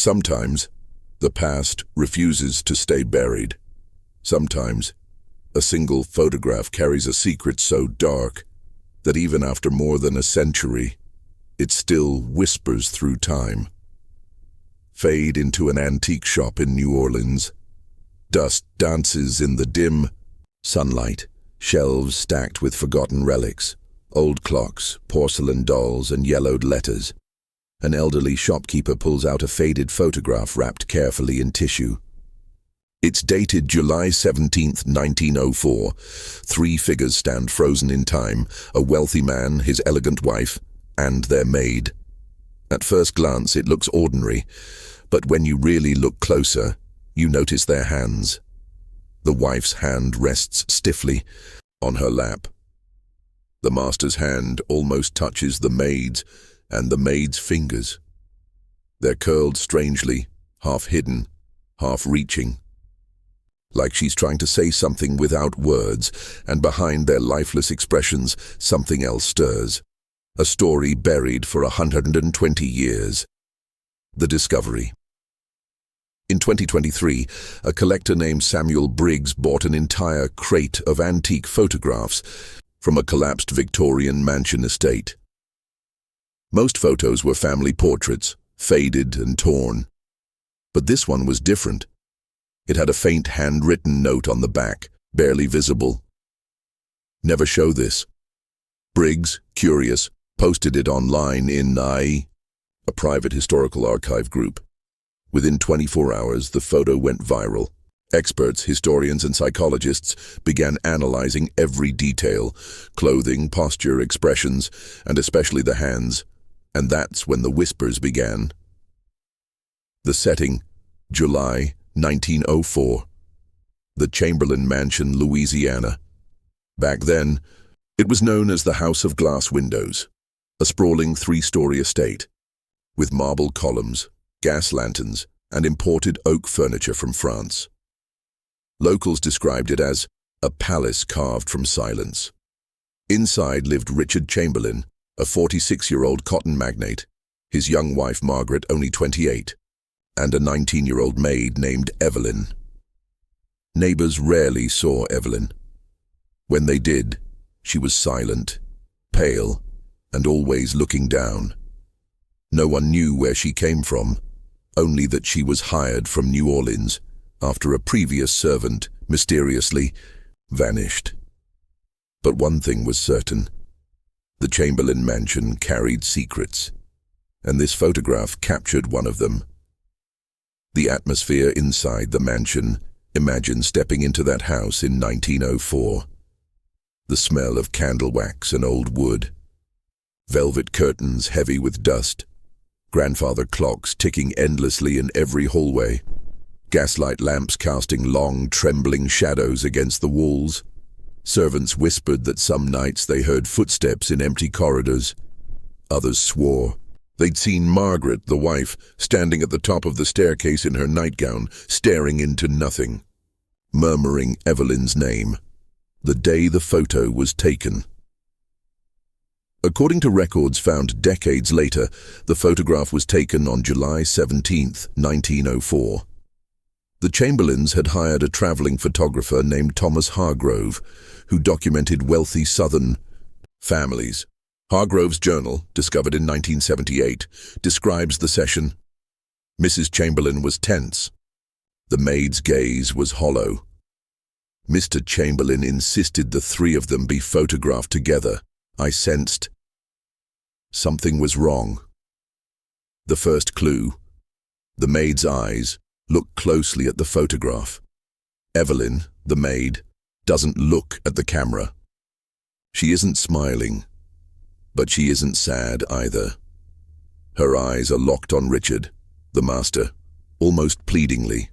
Sometimes, the past refuses to stay buried. Sometimes, a single photograph carries a secret so dark that even after more than a century, it still whispers through time. Fade into an antique shop in New Orleans. Dust dances in the dim sunlight, shelves stacked with forgotten relics, old clocks, porcelain dolls, and yellowed letters. An elderly shopkeeper pulls out a faded photograph wrapped carefully in tissue. It's dated July 17th, 1904. Three figures stand frozen in time: a wealthy man, his elegant wife, and their maid. At first glance, it looks ordinary, but when you really look closer, you notice their hands. The wife's hand rests stiffly on her lap. The master's hand almost touches the maid's, and the maid's fingers. They're curled strangely, half hidden, half reaching. Like she's trying to say something without words, and behind their lifeless expressions, something else stirs. A story buried for 120 years. The discovery. In 2023, a collector named Samuel Briggs bought an entire crate of antique photographs from a collapsed Victorian mansion estate. Most photos were family portraits, faded and torn. But this one was different. It had a faint handwritten note on the back, barely visible. "Never show this." Briggs, curious, posted it online in a private historical archive group. Within 24 hours, the photo went viral. Experts, historians, and psychologists began analyzing every detail: clothing, posture, expressions, and especially the hands. And that's when the whispers began. The setting, July 1904. The Chamberlain Mansion, Louisiana. Back then, it was known as the House of Glass Windows, a sprawling three-story estate, with marble columns, gas lanterns, and imported oak furniture from France. Locals described it as a palace carved from silence. Inside lived Richard Chamberlain, a 46-year-old cotton magnate, his young wife Margaret, only 28, and a 19-year-old maid named Evelyn. Neighbors rarely saw Evelyn. When they did, she was silent, pale, and always looking down. No one knew where she came from, only that she was hired from New Orleans after a previous servant mysteriously vanished. But one thing was certain: the Chamberlain mansion carried secrets, and this photograph captured one of them. The atmosphere inside the mansion. Imagine stepping into that house in 1904. The smell of candle wax and old wood. Velvet curtains heavy with dust. Grandfather clocks ticking endlessly in every hallway. Gaslight lamps casting long, trembling shadows against the walls. Servants whispered that some nights they heard footsteps in empty corridors. Others swore they'd seen Margaret, the wife, standing at the top of the staircase in her nightgown, staring into nothing, murmuring Evelyn's name, the day the photo was taken. According to records found decades later, the photograph was taken on July 17, 1904. The Chamberlains had hired a traveling photographer named Thomas Hargrove, who documented wealthy Southern families. Hargrove's journal, discovered in 1978, describes the session. Mrs. Chamberlain was tense. The maid's gaze was hollow. Mr. Chamberlain insisted the three of them be photographed together. I sensed something was wrong. The first clue: the maid's eyes. Look closely at the photograph. Evelyn, the maid, doesn't look at the camera. She isn't smiling, but she isn't sad either. Her eyes are locked on Richard, the master, almost pleadingly,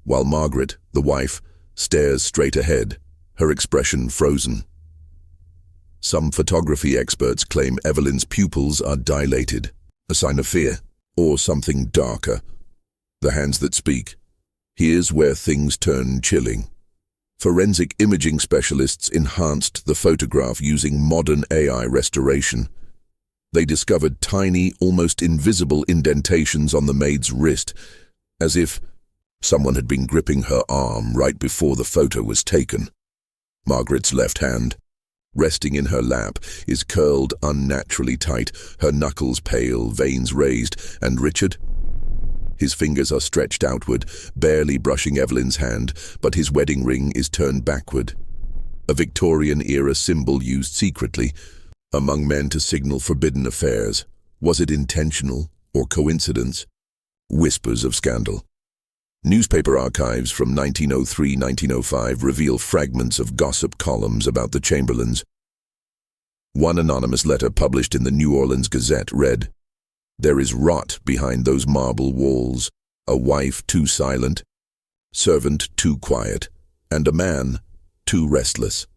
while Margaret, the wife, stares straight ahead, her expression frozen. Some photography experts claim Evelyn's pupils are dilated, a sign of fear, or something darker. The hands that speak. Here's where things turn chilling. Forensic imaging specialists enhanced the photograph using modern AI restoration. They discovered tiny, almost invisible indentations on the maid's wrist, as if someone had been gripping her arm right before the photo was taken. Margaret's left hand, resting in her lap, is curled unnaturally tight, her knuckles pale, veins raised, and Richard? His fingers are stretched outward, barely brushing Evelyn's hand, but his wedding ring is turned backward. A Victorian-era symbol used secretly among men to signal forbidden affairs. Was it intentional or coincidence? Whispers of scandal. Newspaper archives from 1903-1905 reveal fragments of gossip columns about the Chamberlains. One anonymous letter published in the New Orleans Gazette read, "There is rot behind those marble walls, a wife too silent, servant too quiet, and a man too restless."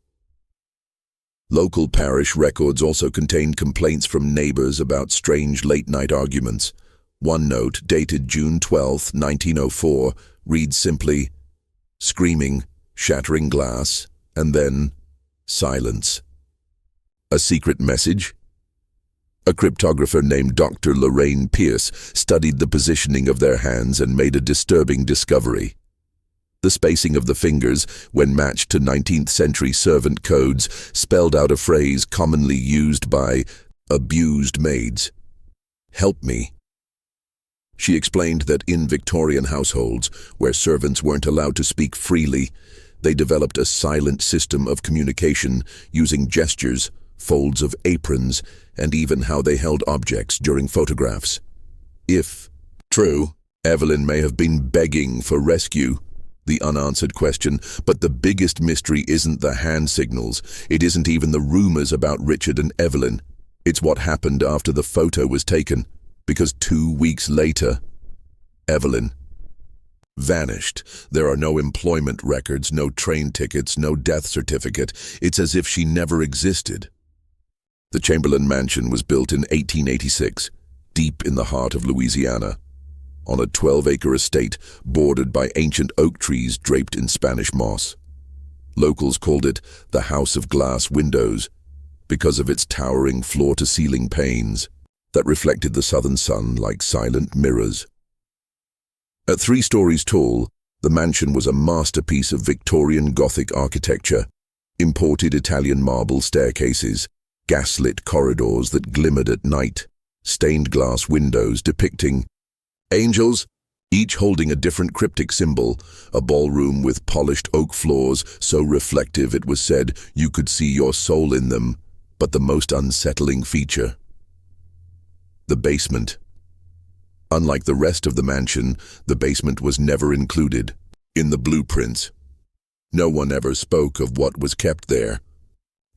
Local parish records also contained complaints from neighbors about strange late-night arguments. One note, dated June 12, 1904, reads simply, "Screaming, shattering glass, and then silence." A secret message? A cryptographer named Dr. Lorraine Pierce studied the positioning of their hands and made a disturbing discovery. The spacing of the fingers, when matched to 19th-century servant codes, spelled out a phrase commonly used by abused maids. "Help me." She explained that in Victorian households, where servants weren't allowed to speak freely, they developed a silent system of communication using gestures, folds of aprons, and even how they held objects during photographs. If true, Evelyn may have been begging for rescue. The unanswered question, but the biggest mystery isn't the hand signals. It isn't even the rumors about Richard and Evelyn. It's what happened after the photo was taken. Because 2 weeks later, Evelyn vanished. There are no employment records, no train tickets, no death certificate. It's as if she never existed. The Chamberlain mansion was built in 1886, deep in the heart of Louisiana, on a 12-acre estate bordered by ancient oak trees draped in Spanish moss. Locals called it the House of Glass Windows because of its towering floor-to-ceiling panes that reflected the southern sun like silent mirrors. At 3 stories tall, the mansion was a masterpiece of Victorian Gothic architecture, imported Italian marble staircases, gaslit corridors that glimmered at night, stained glass windows depicting angels, each holding a different cryptic symbol, a ballroom with polished oak floors so reflective it was said you could see your soul in them, but the most unsettling feature, the basement. Unlike the rest of the mansion, the basement was never included in the blueprints. No one ever spoke of what was kept there.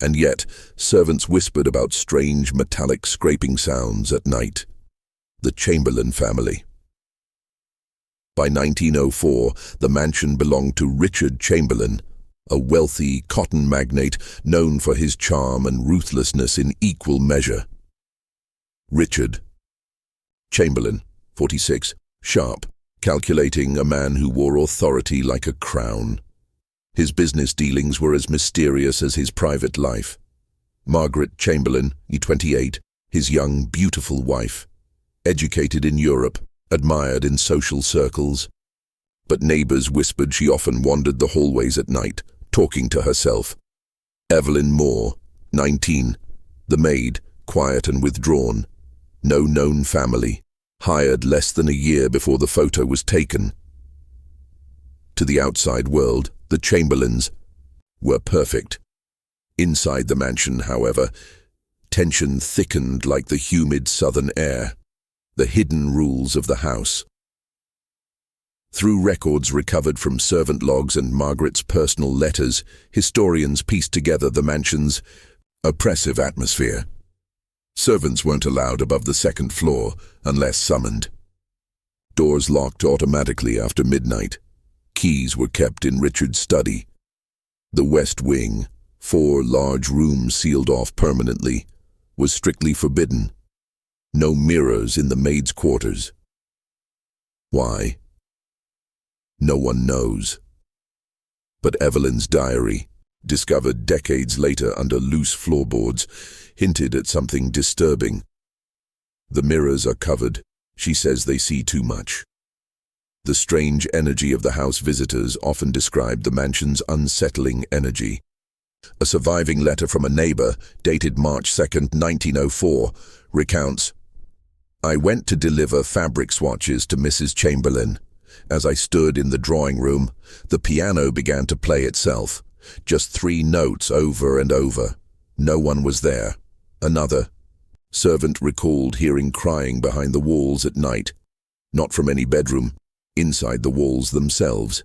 And yet, servants whispered about strange metallic scraping sounds at night. The Chamberlain family. By 1904, the mansion belonged to Richard Chamberlain, a wealthy cotton magnate known for his charm and ruthlessness in equal measure. Richard Chamberlain, 46, sharp, calculating, a man who wore authority like a crown. His business dealings were as mysterious as his private life. Margaret Chamberlain, 28, his young, beautiful wife. Educated in Europe, admired in social circles. But neighbors whispered she often wandered the hallways at night, talking to herself. Evelyn Moore, 19, the maid, quiet and withdrawn. No known family, hired less than a year before the photo was taken. To the outside world, the Chamberlains were perfect. Inside the mansion, however, tension thickened like the humid southern air, the hidden rules of the house. Through records recovered from servant logs and Margaret's personal letters, historians pieced together the mansion's oppressive atmosphere. Servants weren't allowed above the 2nd floor unless summoned. Doors locked automatically after midnight. Keys were kept in Richard's study. The West Wing, 4 large rooms sealed off permanently, was strictly forbidden. No mirrors in the maid's quarters. Why? No one knows. But Evelyn's diary, discovered decades later under loose floorboards, hinted at something disturbing. The mirrors are covered. She says they see too much. The strange energy of the house visitors often described the mansion's unsettling energy. A surviving letter from a neighbor, dated March 2nd, 1904, recounts, "I went to deliver fabric swatches to Mrs. Chamberlain. As I stood in the drawing room, the piano began to play itself, just 3 notes over and over. No one was there. Another servant recalled hearing crying behind the walls at night, not from any bedroom, inside the walls themselves.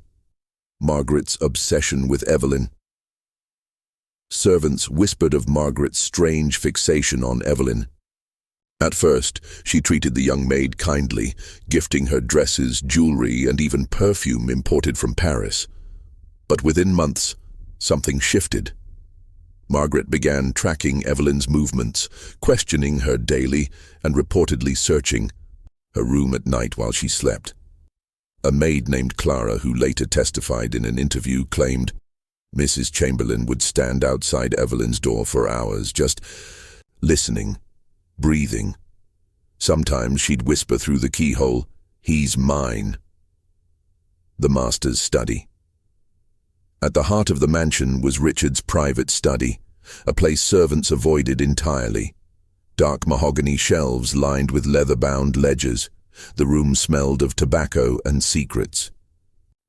Margaret's obsession with Evelyn. Servants whispered of Margaret's strange fixation on Evelyn. At first, she treated the young maid kindly, gifting her dresses, jewelry, and even perfume imported from Paris. But within months, something shifted. Margaret began tracking Evelyn's movements, questioning her daily, and reportedly searching her room at night while she slept. A maid named Clara, who later testified in an interview, claimed Mrs. Chamberlain would stand outside Evelyn's door for hours, just listening, breathing. Sometimes she'd whisper through the keyhole, "He's mine." The master's study. At the heart of the mansion was Richard's private study, a place servants avoided entirely. Dark mahogany shelves lined with leather-bound ledgers. The room smelled of tobacco and secrets.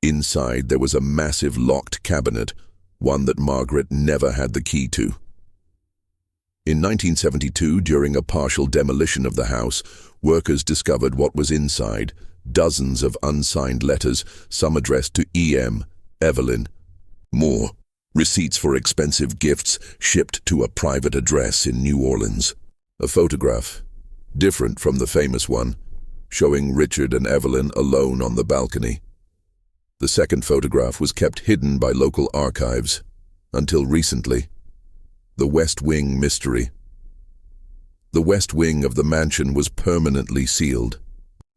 Inside there was a massive locked cabinet, one that Margaret never had the key to. In 1972, during a partial demolition of the house, workers discovered what was inside: dozens of unsigned letters, some addressed to E.M., Evelyn. More, receipts for expensive gifts shipped to a private address in New Orleans. A photograph, different from the famous one, showing Richard and Evelyn alone on the balcony. The second photograph was kept hidden by local archives, until recently. The West Wing mystery. The West Wing of the mansion was permanently sealed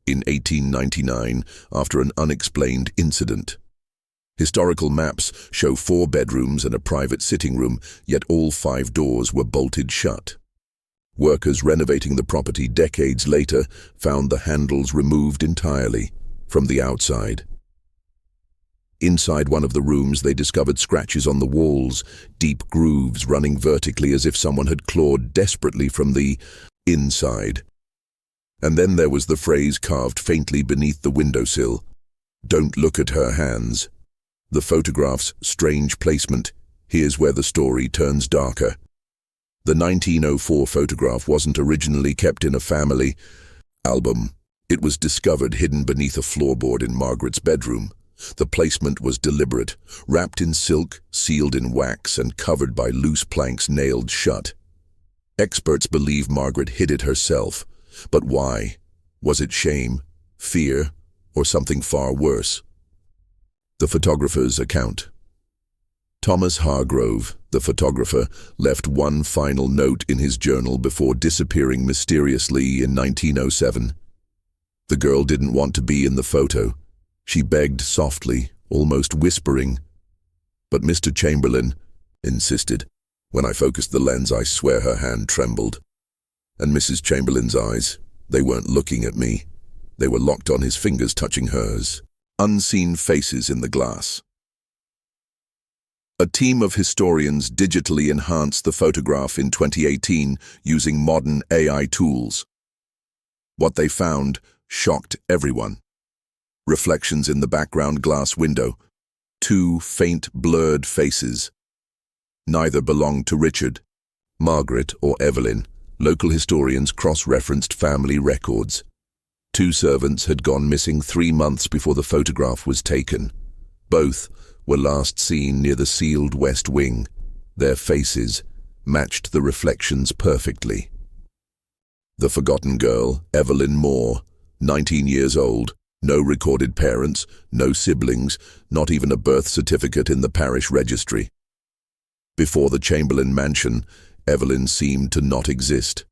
in 1899 after an unexplained incident. Historical maps show 4 bedrooms and a private sitting room, yet all 5 doors were bolted shut. Workers renovating the property decades later found the handles removed entirely from the outside. Inside one of the rooms, they discovered scratches on the walls, deep grooves running vertically as if someone had clawed desperately from the inside. And then there was the phrase carved faintly beneath the windowsill, "Don't look at her hands." The photograph's strange placement. Here's where the story turns darker. The 1904 photograph wasn't originally kept in a family album. It was discovered hidden beneath a floorboard in Margaret's bedroom. The placement was deliberate, wrapped in silk, sealed in wax, and covered by loose planks nailed shut. Experts believe Margaret hid it herself. But why? Was it shame, fear, or something far worse? The photographer's account. Thomas Hargrove, the photographer, left one final note in his journal before disappearing mysteriously in 1907. The girl didn't want to be in the photo. She begged softly, almost whispering. But Mr. Chamberlain insisted. When I focused the lens, I swear her hand trembled. And Mrs. Chamberlain's eyes, they weren't looking at me. They were locked on his fingers touching hers. Unseen faces in the glass. A team of historians digitally enhanced the photograph in 2018 using modern AI tools. What they found shocked everyone. Reflections in the background glass window. 2 faint, blurred faces. Neither belonged to Richard, Margaret, or Evelyn. Local historians cross-referenced family records. 2 servants had gone missing 3 months before the photograph was taken. Both were last seen near the sealed West Wing. Their faces matched the reflections perfectly. The forgotten girl, Evelyn Moore, 19 years old, no recorded parents, no siblings, not even a birth certificate in the parish registry. Before the Chamberlain mansion, Evelyn seemed to not exist.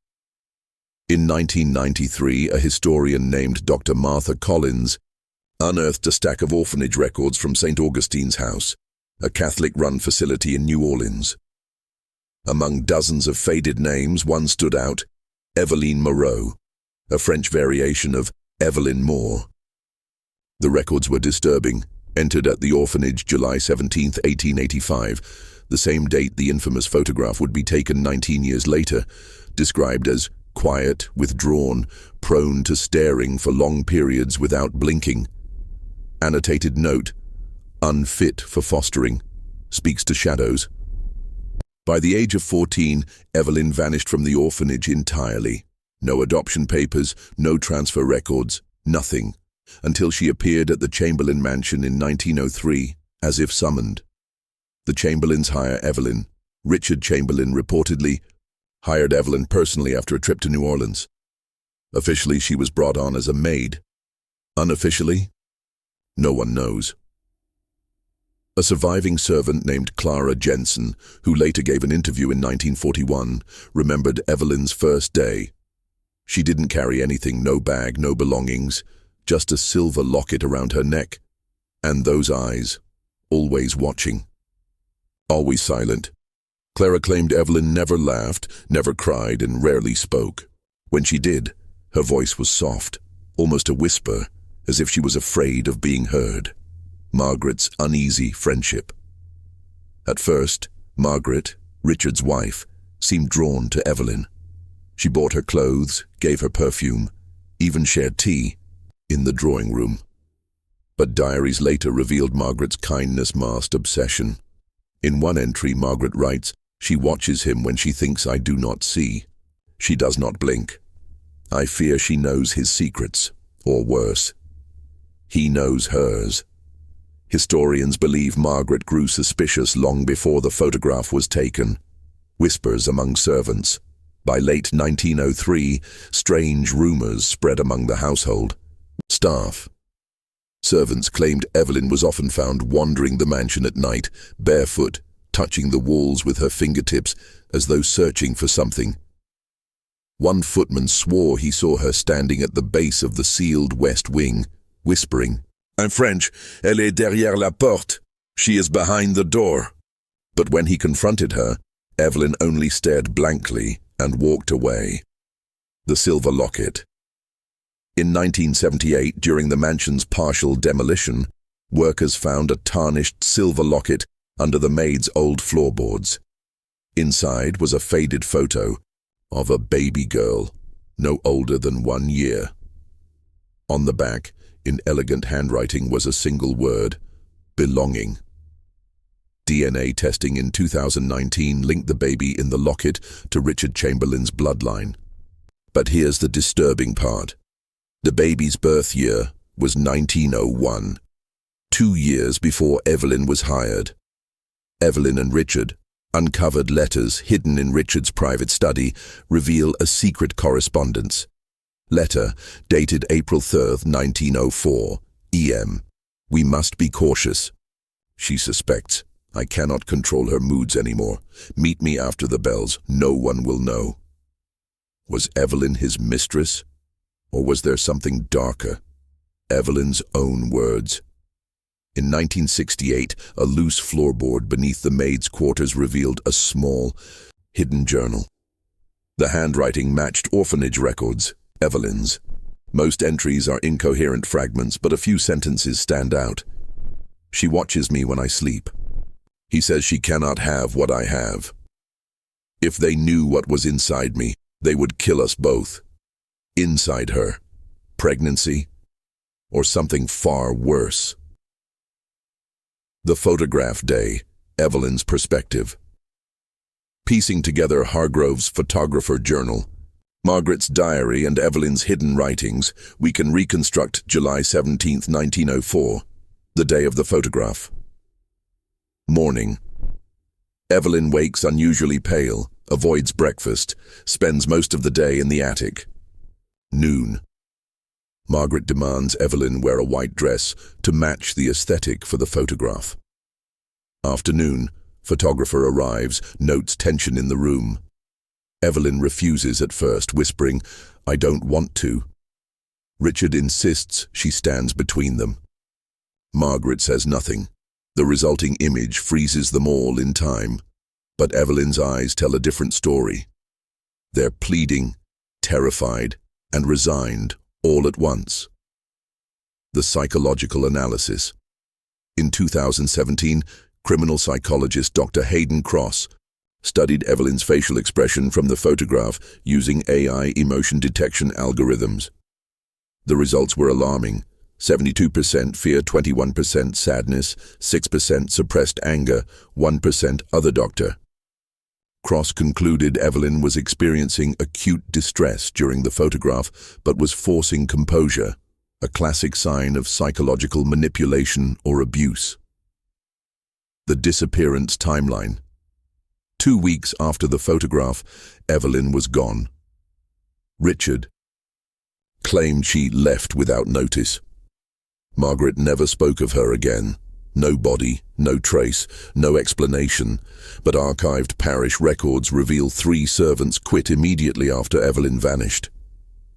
In 1993, a historian named Dr. Martha Collins unearthed a stack of orphanage records from St. Augustine's house, a Catholic-run facility in New Orleans. Among dozens of faded names, one stood out: Eveline Moreau. a French variation of Evelyn Moore. The records were disturbing. Entered at the orphanage July 17, 1885, the same date the infamous photograph would be taken 19 years later, described as quiet, withdrawn, prone to staring for long periods without blinking. Annotated note, unfit for fostering, speaks to shadows. By the age of 14, Evelyn vanished from the orphanage entirely. No adoption papers, no transfer records, nothing, until she appeared at the Chamberlain mansion in 1903, as if summoned. The Chamberlains hire Evelyn. Richard Chamberlain reportedly hired Evelyn personally after a trip to New Orleans. Officially, she was brought on as a maid. Unofficially, no one knows. A surviving servant named Clara Jensen, who later gave an interview in 1941, remembered Evelyn's first day. She didn't carry anything, no bag, no belongings, just a silver locket around her neck, and those eyes, always watching. Always silent. Clara claimed Evelyn never laughed, never cried, and rarely spoke. When she did, her voice was soft, almost a whisper, as if she was afraid of being heard. Margaret's uneasy friendship. At first, Margaret, Richard's wife, seemed drawn to Evelyn. She bought her clothes, gave her perfume, even shared tea in the drawing room. But diaries later revealed Margaret's kindness-masked obsession. In one entry, Margaret writes, "She watches him when she thinks I do not see. She does not blink. I fear she knows his secrets, or worse, he knows hers." Historians believe Margaret grew suspicious long before the photograph was taken. Whispers among servants. By late 1903, strange rumors spread among the household. Staff. Servants claimed Evelyn was often found wandering the mansion at night, barefoot, touching the walls with her fingertips as though searching for something. One footman swore he saw her standing at the base of the sealed west wing, whispering, "En French, elle est derrière la porte. She is behind the door." But when he confronted her, Evelyn only stared blankly and walked away. The silver locket. In 1978, during the mansion's partial demolition, workers found a tarnished silver locket under the maid's old floorboards. Inside was a faded photo of a baby girl, no older than 1 year. On the back, in elegant handwriting, was a single word, belonging. DNA testing in 2019 linked the baby in the locket to Richard Chamberlain's bloodline. But here's the disturbing part. The baby's birth year was 1901, 2 years before Evelyn was hired. Evelyn and Richard, uncovered letters hidden in Richard's private study, reveal a secret correspondence. Letter, dated April 3, 1904, EM. "We must be cautious. She suspects. I cannot control her moods anymore. Meet me after the bells. No one will know." Was Evelyn his mistress? Or was there something darker? Evelyn's own words. In 1968, a loose floorboard beneath the maid's quarters revealed a small, hidden journal. The handwriting matched orphanage records, Evelyn's. Most entries are incoherent fragments, but a few sentences stand out. "She watches me when I sleep. He says she cannot have what I have. If they knew what was inside me, they would kill us both. Inside her, pregnancy, or something far worse." The photograph day, Evelyn's perspective. Piecing together Hargrove's photographer journal, Margaret's diary, and Evelyn's hidden writings, we can reconstruct July 17, 1904, the day of the photograph. Morning. Evelyn wakes unusually pale, avoids breakfast, spends most of the day in the attic. Noon. Margaret demands Evelyn wear a white dress to match the aesthetic for the photograph. Afternoon. Photographer arrives, notes tension in the room. Evelyn refuses at first, whispering, "I don't want to." Richard insists she stands between them. Margaret says nothing. The resulting image freezes them all in time. But Evelyn's eyes tell a different story. They're pleading, terrified, and resigned all at once. The psychological analysis. In 2017, criminal psychologist Dr. Hayden Cross studied Evelyn's facial expression from the photograph using AI emotion detection algorithms. The results were alarming. 72% fear, 21% sadness, 6% suppressed anger, 1% other. Dr. Cross concluded Evelyn was experiencing acute distress during the photograph but was forcing composure, a classic sign of psychological manipulation or abuse. The disappearance timeline. 2 weeks after the photograph, Evelyn was gone. Richard claimed she left without notice. Margaret never spoke of her again. No body, no trace, no explanation, but archived parish records reveal 3 servants quit immediately after Evelyn vanished.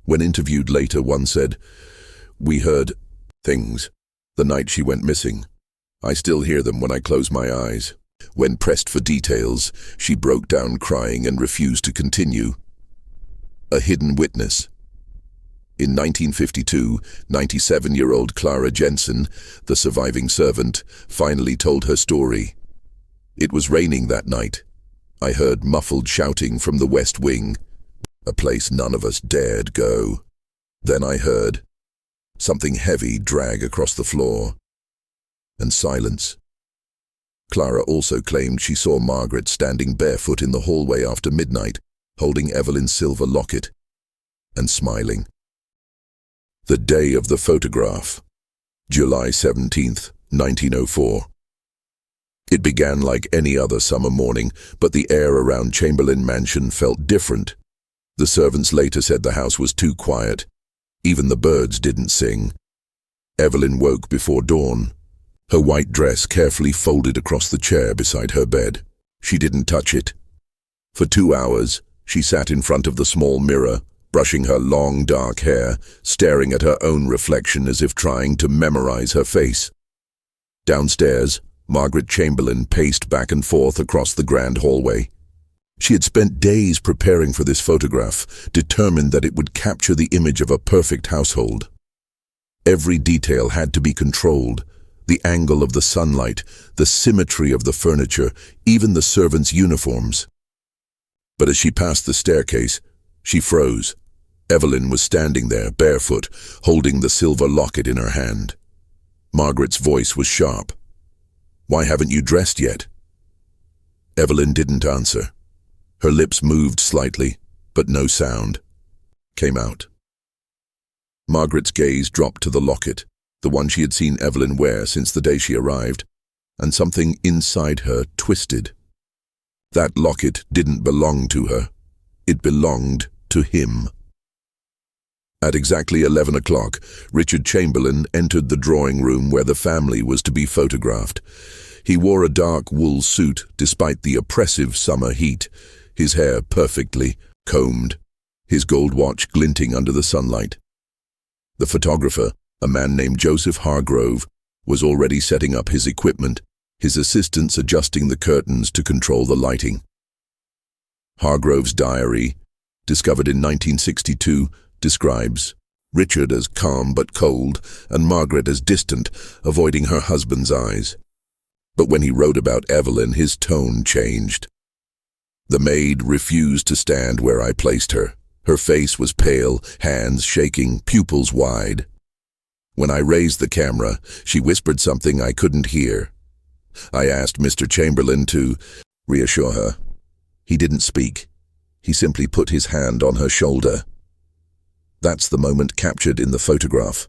When interviewed later, one said, "We heard things the night she went missing. I still hear them when I close my eyes." When pressed for details, she broke down crying and refused to continue. A hidden witness. In 1952, 97-year-old Clara Jensen, the surviving servant, finally told her story. "It was raining that night. I heard muffled shouting from the west wing, a place none of us dared go. Then I heard something heavy drag across the floor, and silence." Clara also claimed she saw Margaret standing barefoot in the hallway after midnight, holding Evelyn's silver locket, and smiling. The day of the photograph. July 17th, 1904. It began like any other summer morning, but the air around Chamberlain Mansion felt different. The servants later said the house was too quiet. Even the birds didn't sing. Evelyn woke before dawn, her white dress carefully folded across the chair beside her bed. She didn't touch it. For 2 hours, she sat in front of the small mirror, brushing her long dark hair, staring at her own reflection as if trying to memorize her face. Downstairs, Margaret Chamberlain paced back and forth across the grand hallway. She had spent days preparing for this photograph, determined that it would capture the image of a perfect household. Every detail had to be controlled: the angle of the sunlight, the symmetry of the furniture, even the servants' uniforms. But as she passed the staircase, she froze. Evelyn was standing there, barefoot, holding the silver locket in her hand. Margaret's voice was sharp. "Why haven't you dressed yet?" Evelyn didn't answer. Her lips moved slightly, but no sound came out. Margaret's gaze dropped to the locket, the one she had seen Evelyn wear since the day she arrived, and something inside her twisted. That locket didn't belong to her. It belonged to him. At exactly 11 o'clock, Richard Chamberlain entered the drawing room where the family was to be photographed. He wore a dark wool suit despite the oppressive summer heat, his hair perfectly combed, his gold watch glinting under the sunlight. The photographer, a man named Joseph Hargrove, was already setting up his equipment, his assistants adjusting the curtains to control the lighting. Hargrove's diary, discovered in 1962, describes Richard as calm but cold and Margaret as distant, avoiding her husband's eyes. But when he wrote about Evelyn, his tone changed. "The maid refused to stand where I placed her. Her face was pale, hands shaking, pupils wide. When I raised the camera, she whispered something I couldn't hear. I asked Mr. Chamberlain to reassure her. He didn't speak. He simply put his hand on her shoulder." That's the moment captured in the photograph.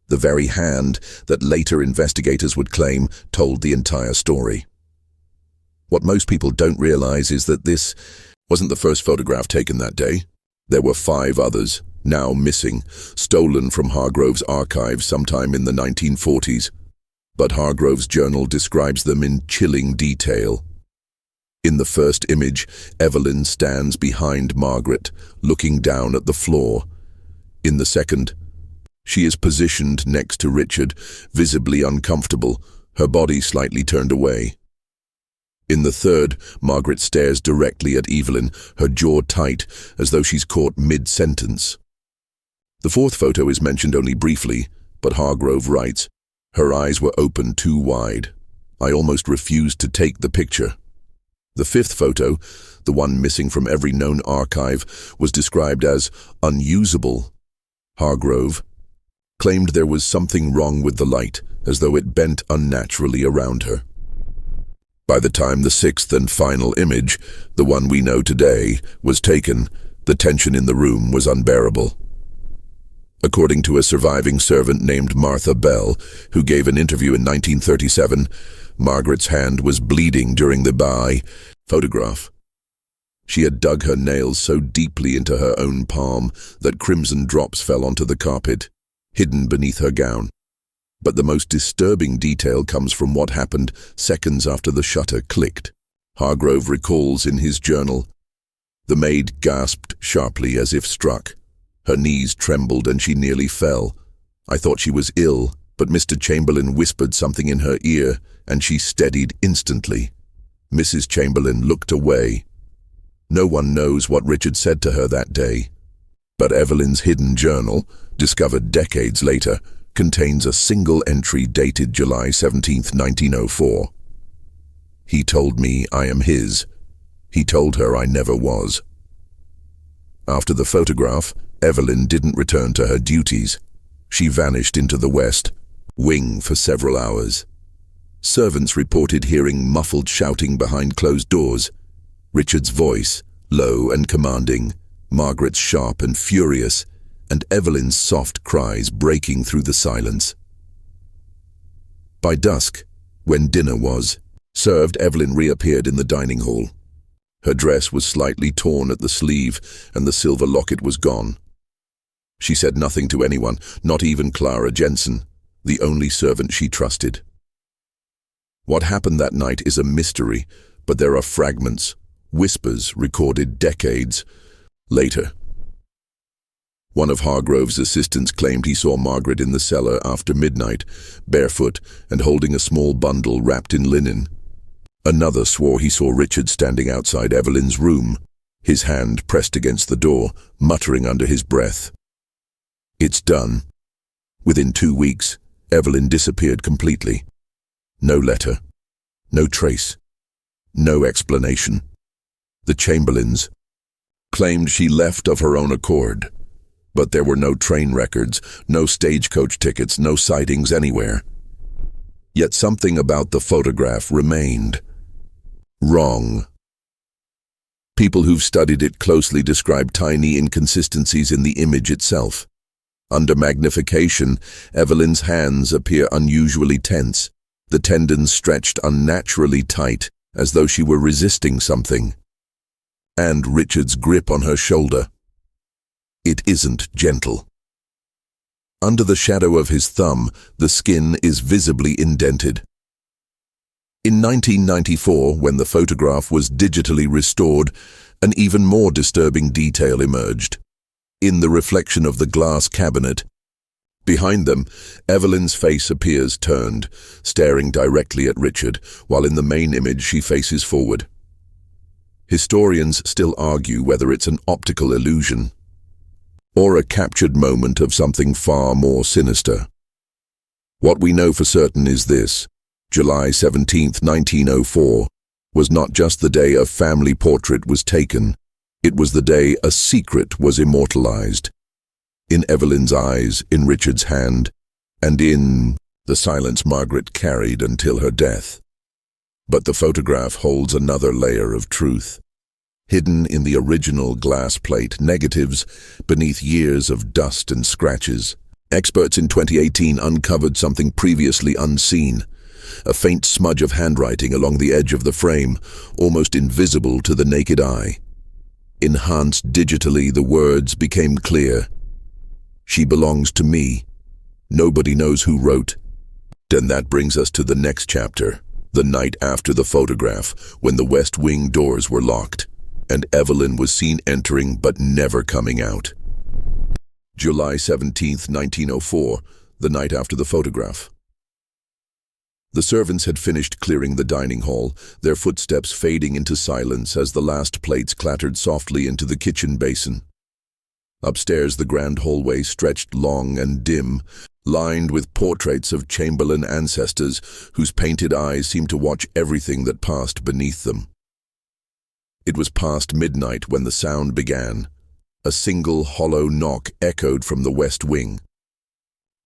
The very hand that later investigators would claim told the entire story. What most people don't realize is that this wasn't the first photograph taken that day. There were 5 others, now missing, stolen from Hargrove's archives sometime in the 1940s. But Hargrove's journal describes them in chilling detail. In the first image, Evelyn stands behind Margaret, looking down at the floor. In the second, she is positioned next to Richard, visibly uncomfortable, her body slightly turned away. In the third, Margaret stares directly at Evelyn, her jaw tight, as though she's caught mid-sentence. The fourth photo is mentioned only briefly, but Hargrove writes, "Her eyes were open too wide. I almost refused to take the picture." The fifth photo, the one missing from every known archive, was described as unusable. Hargrove claimed there was something wrong with the light, as though it bent unnaturally around her. By the time the sixth and final image, the one we know today, was taken, the tension in the room was unbearable. According to a surviving servant named Martha Bell, who gave an interview in 1937, Margaret's hand was bleeding during the photograph. She had dug her nails so deeply into her own palm that crimson drops fell onto the carpet, hidden beneath her gown. But the most disturbing detail comes from what happened seconds after the shutter clicked. Hargrove recalls in his journal, "The maid gasped sharply as if struck. Her knees trembled and she nearly fell. I thought she was ill, but Mr. Chamberlain whispered something in her ear, and she steadied instantly. Mrs. Chamberlain looked away. No one knows what Richard said to her that day. But Evelyn's hidden journal, discovered decades later, contains a single entry dated July 17, 1904. He told me I am his. He told her I never was." After the photograph, Evelyn didn't return to her duties. She vanished into the West Wing for several hours. Servants reported hearing muffled shouting behind closed doors. Richard's voice, low and commanding, Margaret's sharp and furious, and Evelyn's soft cries breaking through the silence. By dusk, when dinner was served, Evelyn reappeared in the dining hall. Her dress was slightly torn at the sleeve, and the silver locket was gone. She said nothing to anyone, not even Clara Jensen, the only servant she trusted. What happened that night is a mystery, but there are fragments, whispers recorded decades later. One of Hargrove's assistants claimed he saw Margaret in the cellar after midnight, barefoot and holding a small bundle wrapped in linen. Another swore he saw Richard standing outside Evelyn's room, his hand pressed against the door, muttering under his breath. It's done. Within 2 weeks, Evelyn disappeared completely. No letter, no trace, no explanation. The Chamberlains claimed she left of her own accord, but there were no train records, no stagecoach tickets, no sightings anywhere. Yet something about the photograph remained wrong. People who've studied it closely describe tiny inconsistencies in the image itself. Under magnification, Evelyn's hands appear unusually tense, the tendons stretched unnaturally tight, as though she were resisting something. And Richard's grip on her shoulder. It isn't gentle. Under the shadow of his thumb, the skin is visibly indented. In 1994, when the photograph was digitally restored, an even more disturbing detail emerged. In the reflection of the glass cabinet, behind them, Evelyn's face appears turned, staring directly at Richard, while in the main image she faces forward. Historians still argue whether it's an optical illusion or a captured moment of something far more sinister. What we know for certain is this: July 17, 1904, was not just the day a family portrait was taken, it was the day a secret was immortalized. In Evelyn's eyes, in Richard's hand, and in the silence Margaret carried until her death. But the photograph holds another layer of truth. Hidden in the original glass plate negatives, beneath years of dust and scratches, experts in 2018 uncovered something previously unseen. A faint smudge of handwriting along the edge of the frame, almost invisible to the naked eye. Enhanced digitally, the words became clear. She belongs to me. Nobody knows who wrote. And that brings us to the next chapter, the night after the photograph, when the West Wing doors were locked, and Evelyn was seen entering but never coming out. July 17, 1904, the night after the photograph. The servants had finished clearing the dining hall, their footsteps fading into silence as the last plates clattered softly into the kitchen basin. Upstairs, the grand hallway stretched long and dim, lined with portraits of Chamberlain ancestors whose painted eyes seemed to watch everything that passed beneath them. It was past midnight when the sound began. A single hollow knock echoed from the west wing.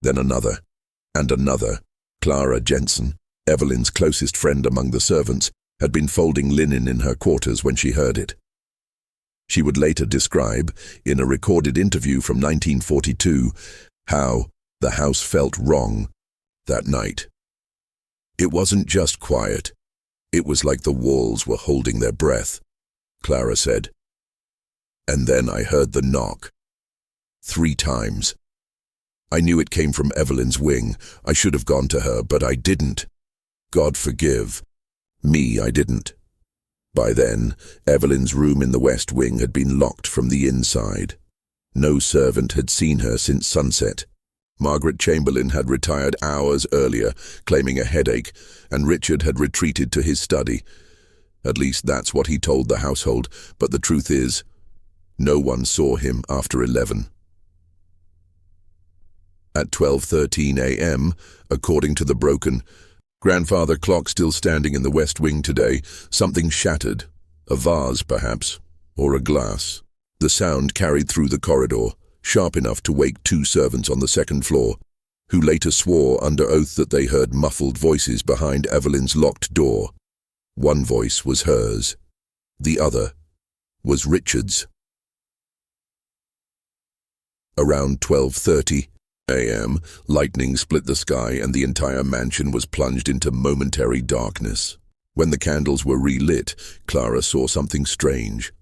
Then another, and another. Clara Jensen, Evelyn's closest friend among the servants, had been folding linen in her quarters when she heard it. She would later describe, in a recorded interview from 1942, how the house felt wrong that night. It wasn't just quiet. It was like the walls were holding their breath, Clara said. And then I heard the knock. 3 times. I knew it came from Evelyn's wing. I should have gone to her, but I didn't. God forgive me, I didn't. By then, Evelyn's room in the west wing had been locked from the inside. No servant had seen her since sunset. Margaret Chamberlain had retired hours earlier, claiming a headache, and Richard had retreated to his study. At least that's what he told the household, but the truth is, no one saw him after 11. At 12:13 a.m., according to the broken grandfather clock still standing in the west wing today, something shattered. A vase, perhaps, or a glass. The sound carried through the corridor, sharp enough to wake 2 servants on the 2nd floor, who later swore under oath that they heard muffled voices behind Evelyn's locked door. One voice was hers. The other was Richard's. Around 12:30 a.m., lightning split the sky and the entire mansion was plunged into momentary darkness. When the candles were relit, Clara saw something strange.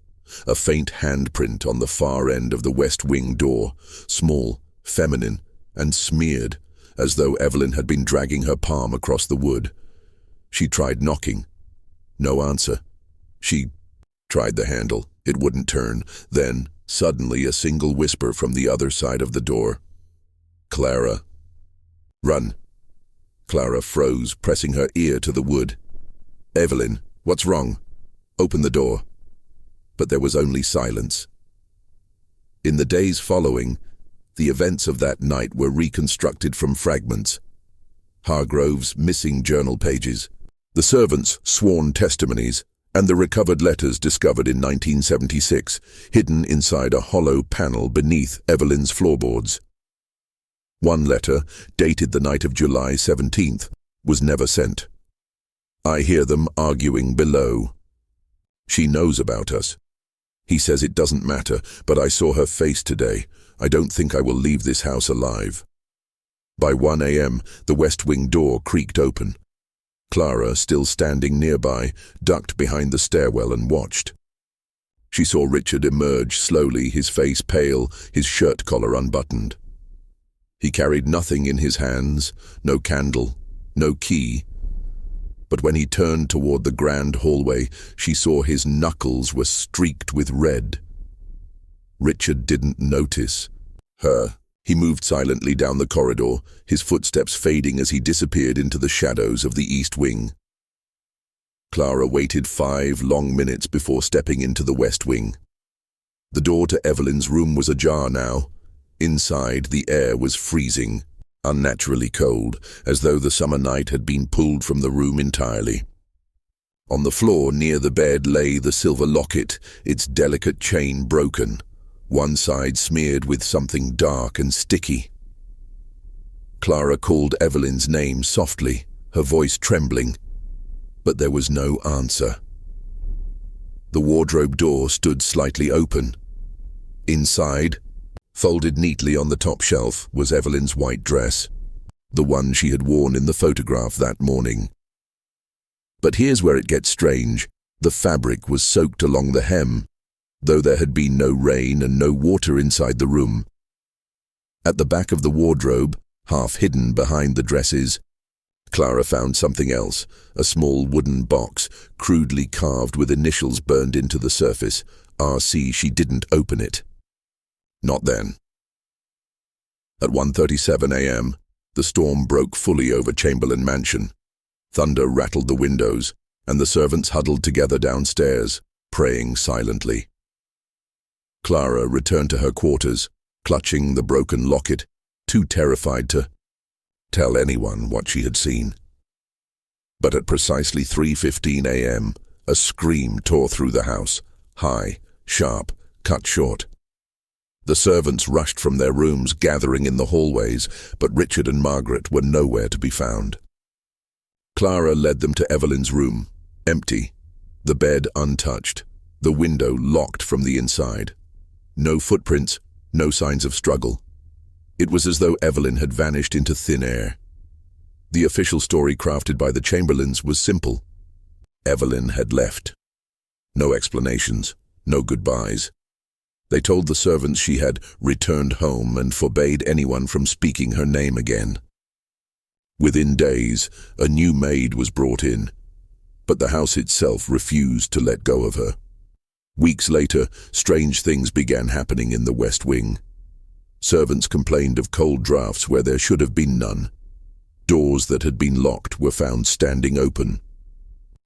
A faint handprint on the far end of the west wing door, small, feminine, and smeared, as though Evelyn had been dragging her palm across the wood. She tried knocking. No answer. She tried the handle. It wouldn't turn. Then, suddenly, a single whisper from the other side of the door. Clara. Run. Clara froze, pressing her ear to the wood. Evelyn, what's wrong? Open the door. But there was only silence. In the days following, the events of that night were reconstructed from fragments. Hargrove's missing journal pages, the servants' sworn testimonies, and the recovered letters discovered in 1976, hidden inside a hollow panel beneath Evelyn's floorboards. One letter, dated the night of July 17th, was never sent. I hear them arguing below. She knows about us. He says it doesn't matter, but I saw her face today. I don't think I will leave this house alive. By 1 a.m., the west wing door creaked open. Clara, still standing nearby, ducked behind the stairwell and watched. She saw Richard emerge slowly, his face pale, his shirt collar unbuttoned. He carried nothing in his hands, no candle, no key. But when he turned toward the grand hallway, she saw his knuckles were streaked with red. Richard didn't notice her. He moved silently down the corridor, his footsteps fading as he disappeared into the shadows of the east wing. Clara waited 5 long minutes before stepping into the west wing. The door to Evelyn's room was ajar now. Inside, the air was freezing, unnaturally cold, as though the summer night had been pulled from the room entirely. On the floor near the bed lay the silver locket, its delicate chain broken, one side smeared with something dark and sticky. Clara called Evelyn's name softly, her voice trembling, but there was no answer. The wardrobe door stood slightly open. Inside, folded neatly on the top shelf, was Evelyn's white dress, the one she had worn in the photograph that morning. But here's where it gets strange. The fabric was soaked along the hem, though there had been no rain and no water inside the room. At the back of the wardrobe, half hidden behind the dresses, Clara found something else, a small wooden box, crudely carved with initials burned into the surface. RC. She didn't open it. Not then. At 1:37 a.m., the storm broke fully over Chamberlain Mansion. Thunder rattled the windows, and the servants huddled together downstairs, praying silently. Clara returned to her quarters, clutching the broken locket, too terrified to tell anyone what she had seen. But at precisely 3:15 a.m., a scream tore through the house, high, sharp, cut short. The servants rushed from their rooms, gathering in the hallways, but Richard and Margaret were nowhere to be found. Clara led them to Evelyn's room, empty, the bed untouched, the window locked from the inside. No footprints, no signs of struggle. It was as though Evelyn had vanished into thin air. The official story crafted by the Chamberlains was simple. Evelyn had left. No explanations, no goodbyes. They told the servants she had returned home and forbade anyone from speaking her name again. Within days, a new maid was brought in, but the house itself refused to let go of her. Weeks later, strange things began happening in the West Wing. Servants complained of cold drafts where there should have been none. Doors that had been locked were found standing open.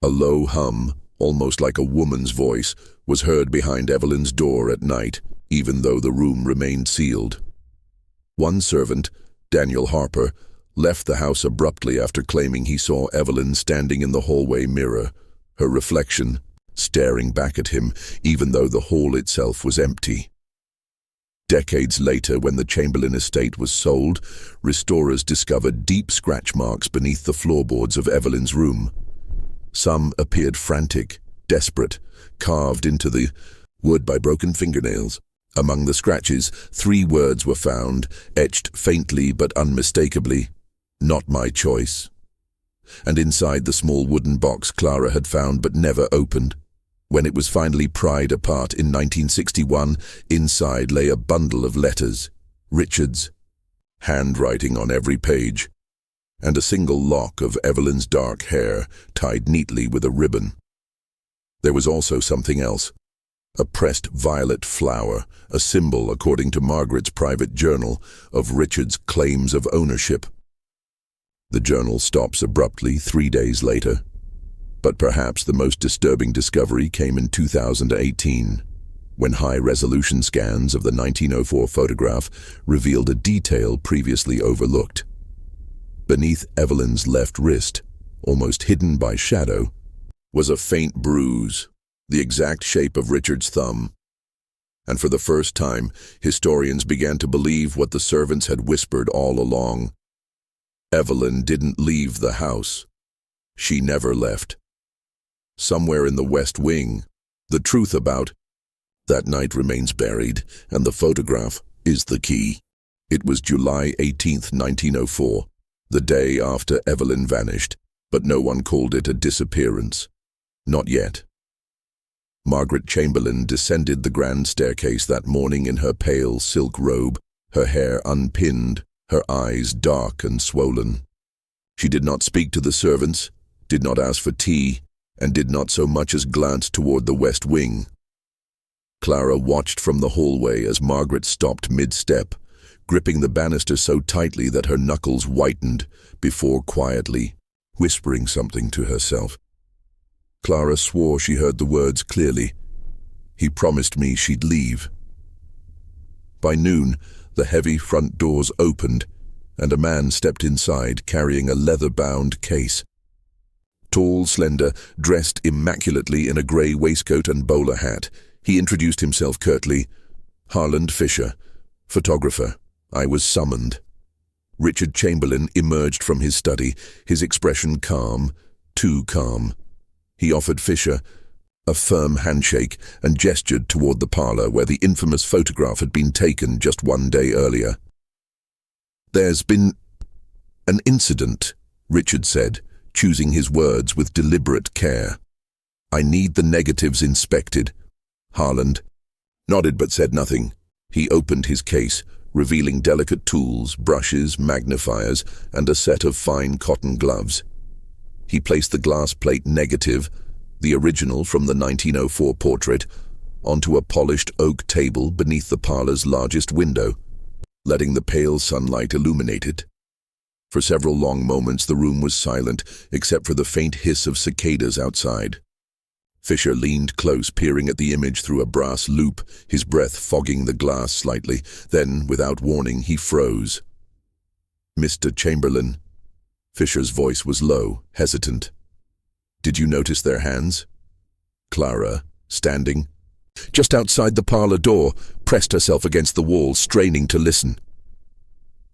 A low hum, almost like a woman's voice, was heard behind Evelyn's door at night, even though the room remained sealed. One servant, Daniel Harper, left the house abruptly after claiming he saw Evelyn standing in the hallway mirror, her reflection staring back at him, even though the hall itself was empty. Decades later, when the Chamberlain estate was sold, restorers discovered deep scratch marks beneath the floorboards of Evelyn's room. Some appeared frantic, desperate, carved into the wood by broken fingernails. Among the scratches, 3 words were found, etched faintly but unmistakably, "Not my choice." And inside the small wooden box Clara had found but never opened. When it was finally pried apart in 1961, inside lay a bundle of letters, Richard's, handwriting on every page, and a single lock of Evelyn's dark hair tied neatly with a ribbon. There was also something else, a pressed violet flower, a symbol, according to Margaret's private journal, of Richard's claims of ownership. The journal stops abruptly 3 days later. But perhaps the most disturbing discovery came in 2018, when high-resolution scans of the 1904 photograph revealed a detail previously overlooked. Beneath Evelyn's left wrist, almost hidden by shadow, was a faint bruise, the exact shape of Richard's thumb. And for the first time, historians began to believe what the servants had whispered all along. Evelyn didn't leave the house. She never left. Somewhere in the West Wing, the truth about that night remains buried, and the photograph is the key. It was July 18th, 1904, the day after Evelyn vanished, but no one called it a disappearance. Not yet. Margaret Chamberlain descended the grand staircase that morning in her pale silk robe, her hair unpinned, her eyes dark and swollen. She did not speak to the servants, did not ask for tea, and did not so much as glance toward the West Wing. Clara watched from the hallway as Margaret stopped mid-step, gripping the banister so tightly that her knuckles whitened, before quietly whispering something to herself. Clara swore she heard the words clearly. "He promised me she'd leave." By noon, the heavy front doors opened, and a man stepped inside carrying a leather-bound case. Tall, slender, dressed immaculately in a grey waistcoat and bowler hat, he introduced himself curtly. "Harland Fisher, photographer. I was summoned." Richard Chamberlain emerged from his study, his expression calm, too calm. He offered Fisher a firm handshake and gestured toward the parlour where the infamous photograph had been taken just 1 day earlier. "There's been an incident," Richard said, choosing his words with deliberate care. "I need the negatives inspected." Harland nodded but said nothing. He opened his case, revealing delicate tools, brushes, magnifiers, and a set of fine cotton gloves. He placed the glass plate negative, the original from the 1904 portrait, onto a polished oak table beneath the parlour's largest window, letting the pale sunlight illuminate it. For several long moments the room was silent, except for the faint hiss of cicadas outside. Fisher leaned close, peering at the image through a brass loop, his breath fogging the glass slightly. Then, without warning, he froze. "Mr. Chamberlain." Fisher's voice was low, hesitant. "Did you notice their hands?" Clara, standing just outside the parlor door, pressed herself against the wall, straining to listen.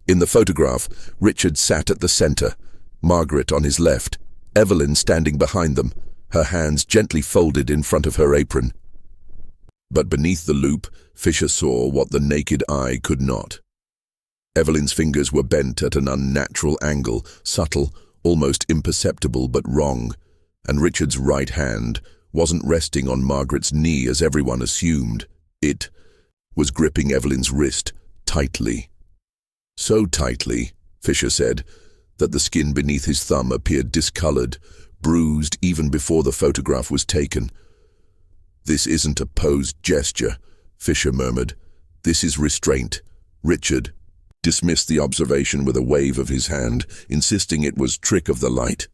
In the photograph, Richard sat at the center, Margaret on his left, Evelyn standing behind them, her hands gently folded in front of her apron. But beneath the loop, Fisher saw what the naked eye could not. Evelyn's fingers were bent at an unnatural angle, subtle, almost imperceptible but wrong, and Richard's right hand wasn't resting on Margaret's knee as everyone assumed. It was gripping Evelyn's wrist tightly. So tightly, Fisher said, that the skin beneath his thumb appeared discolored, bruised even before the photograph was taken. "This isn't a posed gesture," Fisher murmured. "This is restraint." Richard dismissed the observation with a wave of his hand, insisting it was trick of the light.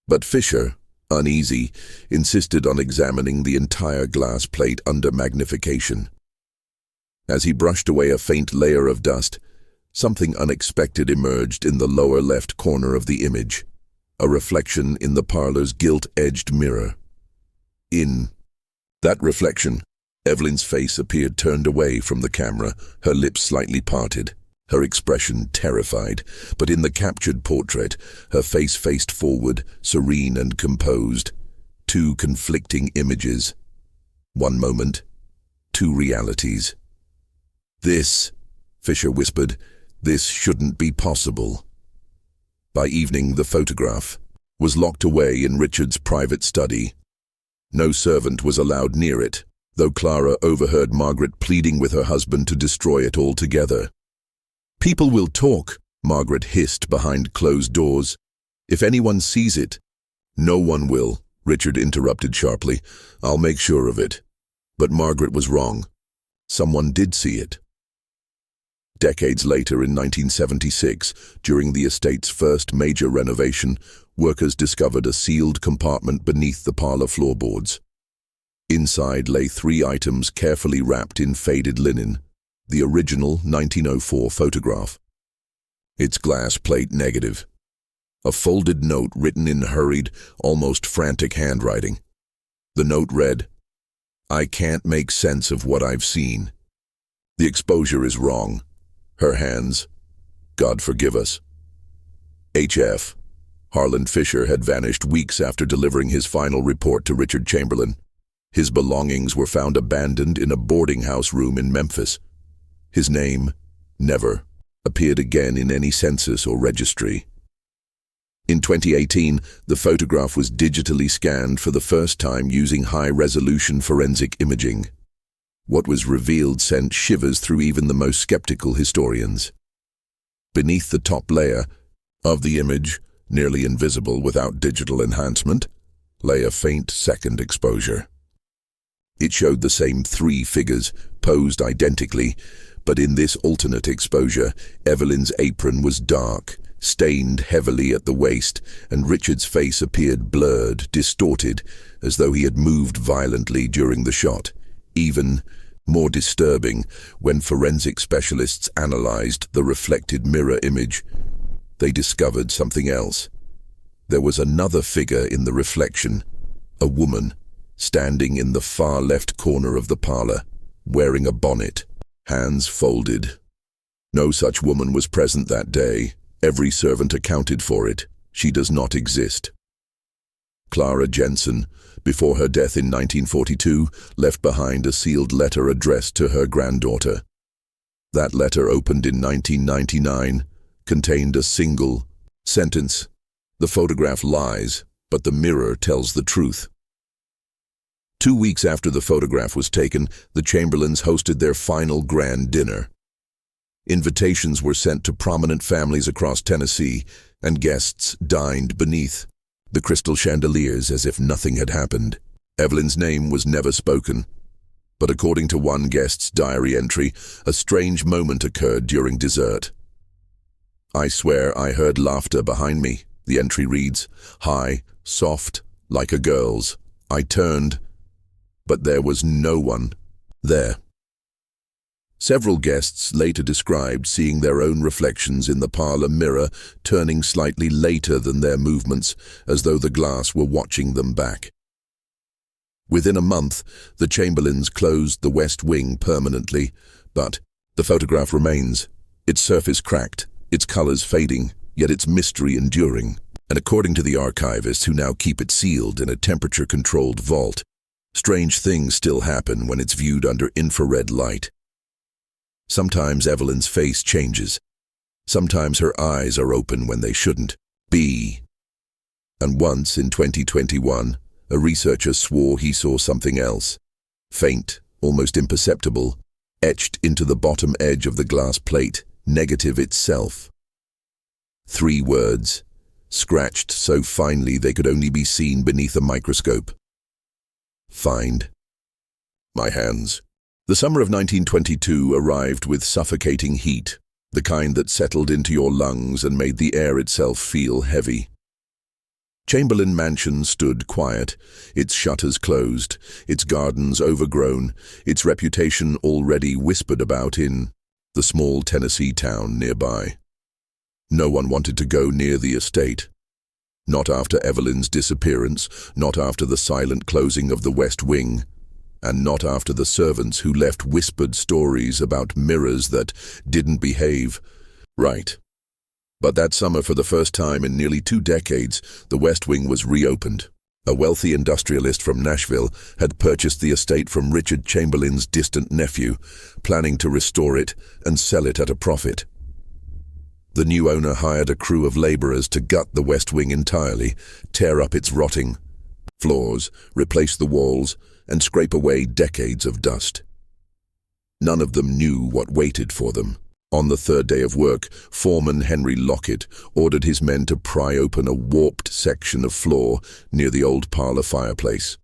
But Fisher, uneasy, insisted on examining the entire glass plate under magnification. As he brushed away a faint layer of dust, something unexpected emerged in the lower left corner of the image, a reflection in the parlor's gilt-edged mirror. In that reflection, Evelyn's face appeared turned away from the camera, her lips slightly parted, her expression terrified, but in the captured portrait, her face faced forward, serene and composed. Two conflicting images. One moment, two realities. "This," Fisher whispered, "this shouldn't be possible." By evening, the photograph was locked away in Richard's private study. No servant was allowed near it, though Clara overheard Margaret pleading with her husband to destroy it altogether. "People will talk," Margaret hissed behind closed doors. "If anyone sees it—" "No one will," Richard interrupted sharply. "I'll make sure of it." But Margaret was wrong. Someone did see it. Decades later, in 1976, during the estate's first major renovation, workers discovered a sealed compartment beneath the parlor floorboards. Inside lay 3 items carefully wrapped in faded linen. The original 1904 photograph. Its glass plate negative. A folded note written in hurried, almost frantic handwriting. The note read, "I can't make sense of what I've seen. The exposure is wrong. Her hands, God forgive us." H.F. Harlan Fisher had vanished weeks after delivering his final report to Richard Chamberlain. His belongings were found abandoned in a boarding house room in Memphis. His name never appeared again in any census or registry. In 2018, the photograph was digitally scanned for the first time using high-resolution forensic imaging. What was revealed sent shivers through even the most skeptical historians. Beneath the top layer of the image, nearly invisible without digital enhancement, lay a faint second exposure. It showed the same 3 figures, posed identically, but in this alternate exposure, Evelyn's apron was dark, stained heavily at the waist, and Richard's face appeared blurred, distorted, as though he had moved violently during the shot. Even more disturbing, when forensic specialists analyzed the reflected mirror image, they discovered something else. There was another figure in the reflection, a woman, standing in the far left corner of the parlor, wearing a bonnet, hands folded. No such woman was present that day. Every servant accounted for it. She does not exist. Clara Jensen, before her death in 1942, left behind a sealed letter addressed to her granddaughter. That letter, opened in 1999, contained a single sentence. "The photograph lies, but the mirror tells the truth." 2 weeks after the photograph was taken, the Chamberlains hosted their final grand dinner. Invitations were sent to prominent families across Tennessee, and guests dined beneath the crystal chandeliers as if nothing had happened. Evelyn's name was never spoken, but according to one guest's diary entry, a strange moment occurred during dessert. "I swear I heard laughter behind me," the entry reads, "high, soft, like a girl's. I turned, But there was no one there. Several guests later described seeing their own reflections in the parlor mirror, turning slightly later than their movements, as though the glass were watching them back. Within a month, the Chamberlains closed the West Wing permanently, but the photograph remains, its surface cracked, its colors fading, yet its mystery enduring. And according to the archivists who now keep it sealed in a temperature-controlled vault, strange things still happen when it's viewed under infrared light. Sometimes Evelyn's face changes. Sometimes her eyes are open when they shouldn't be. And once in 2021, a researcher swore he saw something else. Faint, almost imperceptible, etched into the bottom edge of the glass plate, negative itself. 3 words, scratched so finely they could only be seen beneath a microscope. Find. My hands. The summer of 1922 arrived with suffocating heat, the kind that settled into your lungs and made the air itself feel heavy. Chamberlain Mansion stood quiet, its shutters closed, its gardens overgrown, its reputation already whispered about in the small Tennessee town nearby. No one wanted to go near the estate. Not after Evelyn's disappearance, not after the silent closing of the West Wing, and not after the servants who left whispered stories about mirrors that didn't behave right. But that summer, for the first time in nearly 2 decades, the West Wing was reopened. A wealthy industrialist from Nashville had purchased the estate from Richard Chamberlain's distant nephew, planning to restore it and sell it at a profit. The new owner hired a crew of laborers to gut the West Wing entirely, tear up its rotting floors, replace the walls, and scrape away decades of dust. None of them knew what waited for them. On the 3rd day of work, foreman Henry Lockett ordered his men to pry open a warped section of floor near the old parlor fireplace,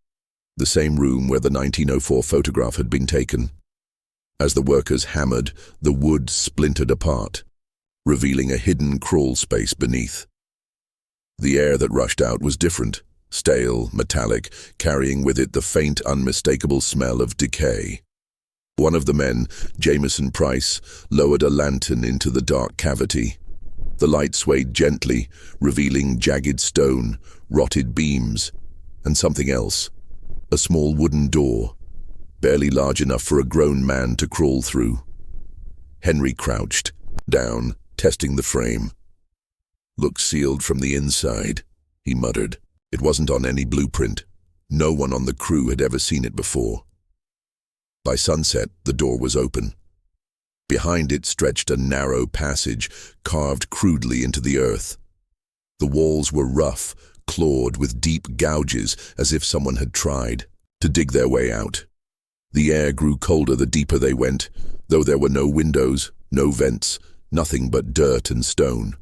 the same room where the 1904 photograph had been taken. As the workers hammered, the wood splintered apart, revealing a hidden crawl space beneath. The air that rushed out was different, stale, metallic, carrying with it the faint, unmistakable smell of decay. One of the men, Jameson Price, lowered a lantern into the dark cavity. The light swayed gently, revealing jagged stone, rotted beams, and something else, a small wooden door, barely large enough for a grown man to crawl through. Henry crouched down, testing the frame. "Looks sealed from the inside," he muttered. It wasn't on any blueprint. No one on the crew had ever seen it before. By sunset, the door was open. Behind it stretched a narrow passage, carved crudely into the earth. The walls were rough, clawed with deep gouges, as if someone had tried to dig their way out. The air grew colder the deeper they went, though there were no windows, no vents, nothing but dirt and stone.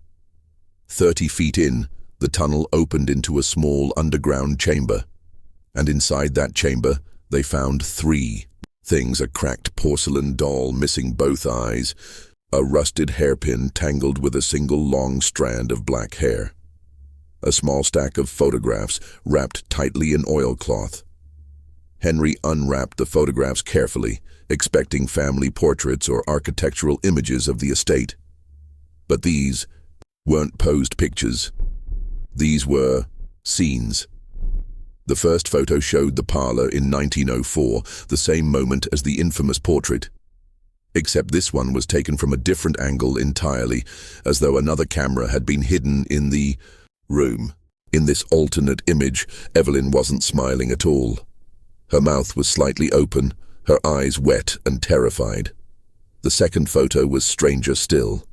30 feet in, the tunnel opened into a small underground chamber, and inside that chamber they found 3 things: a cracked porcelain doll missing both eyes, a rusted hairpin tangled with a single long strand of black hair, a small stack of photographs wrapped tightly in oilcloth. Henry unwrapped the photographs carefully, expecting family portraits or architectural images of the estate. But these weren't posed pictures. These were scenes. The first photo showed the parlor in 1904, the same moment as the infamous portrait. Except this one was taken from a different angle entirely, as though another camera had been hidden in the room. In this alternate image, Evelyn wasn't smiling at all. Her mouth was slightly open, her eyes wet and terrified. The second photo was stranger still.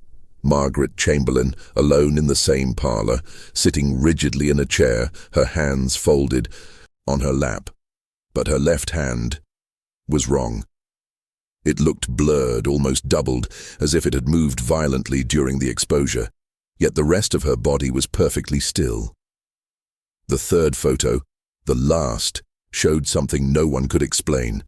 Margaret Chamberlain, alone in the same parlor, sitting rigidly in a chair, her hands folded on her lap. But her left hand was wrong. It looked blurred, almost doubled, as if it had moved violently during the exposure, yet the rest of her body was perfectly still. The third photo, the last, showed something no one could explain.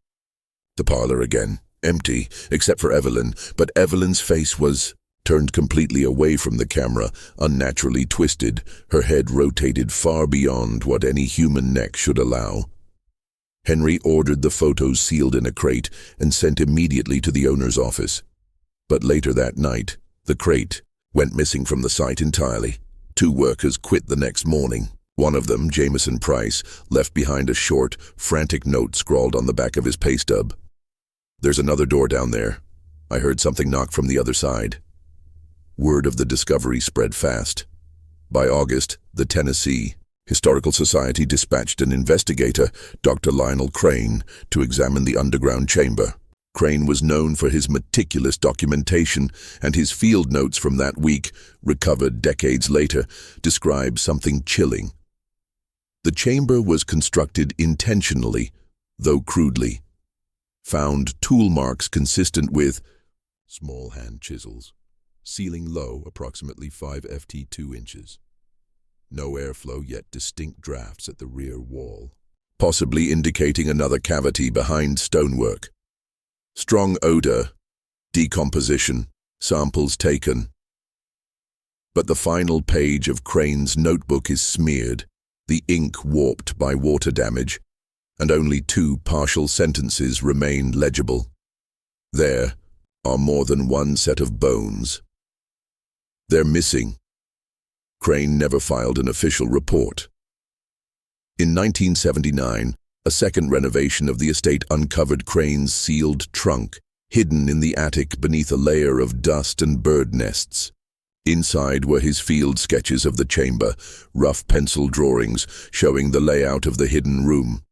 The parlor again, empty, except for Evelyn, but Evelyn's face was turned completely away from the camera, unnaturally twisted, her head rotated far beyond what any human neck should allow. Henry ordered the photos sealed in a crate and sent immediately to the owner's office. But later that night, the crate went missing from the site entirely. 2 workers quit the next morning. One of them, Jameson Price, left behind a short, frantic note scrawled on the back of his pay stub. "There's another door down there. I heard something knock from the other side." Word of the discovery spread fast. By August, the Tennessee Historical Society dispatched an investigator, Dr. Lionel Crane, to examine the underground chamber. Crane was known for his meticulous documentation, and his field notes from that week, recovered decades later, describe something chilling. The chamber was constructed intentionally, though crudely. Found tool marks consistent with small hand chisels, ceiling low, approximately 5 ft 2 inches. No airflow, yet distinct drafts at the rear wall, possibly indicating another cavity behind stonework. Strong odor, decomposition, samples taken. But the final page of Crane's notebook is smeared, the ink warped by water damage, and only 2 partial sentences remain legible. There are more than one set of bones. They're missing. Crane never filed an official report. In 1979, a second renovation of the estate uncovered Crane's sealed trunk, hidden in the attic beneath a layer of dust and bird nests. Inside were his field sketches of the chamber, rough pencil drawings showing the layout of the hidden room.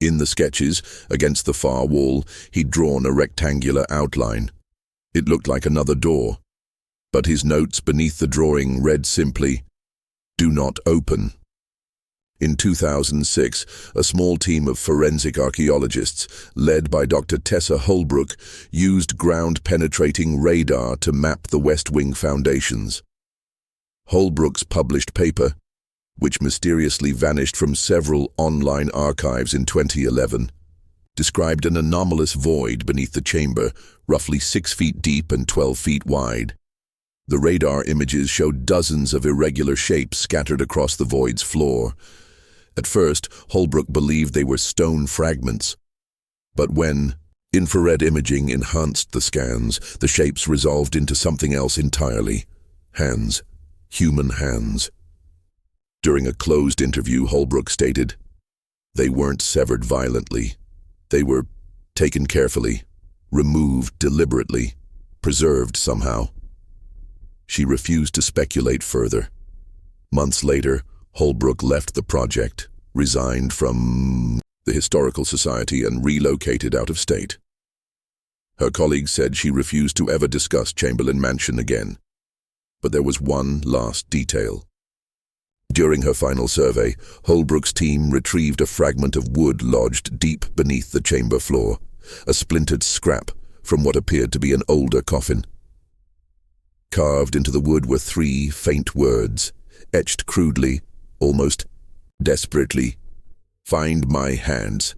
In the sketches, against the far wall, he'd drawn a rectangular outline. It looked like another door, but his notes beneath the drawing read simply, "Do not open." In 2006, a small team of forensic archaeologists, led by Dr. Tessa Holbrook, used ground-penetrating radar to map the West Wing foundations. Holbrook's published paper, which mysteriously vanished from several online archives in 2011, described an anomalous void beneath the chamber, roughly 6 feet deep and 12 feet wide. The radar images showed dozens of irregular shapes scattered across the void's floor. At first, Holbrook believed they were stone fragments. But when infrared imaging enhanced the scans, the shapes resolved into something else entirely. Hands. Human hands. During a closed interview, Holbrook stated, "They weren't severed violently. They were taken carefully, removed deliberately, preserved somehow." She refused to speculate further. Months later, Holbrook left the project, resigned from the Historical Society, and relocated out of state. Her colleagues said she refused to ever discuss Chamberlain Mansion again. But there was one last detail. During her final survey, Holbrook's team retrieved a fragment of wood lodged deep beneath the chamber floor, a splintered scrap from what appeared to be an older coffin. Carved into the wood were 3 faint words, etched crudely, almost desperately. "Find my hands."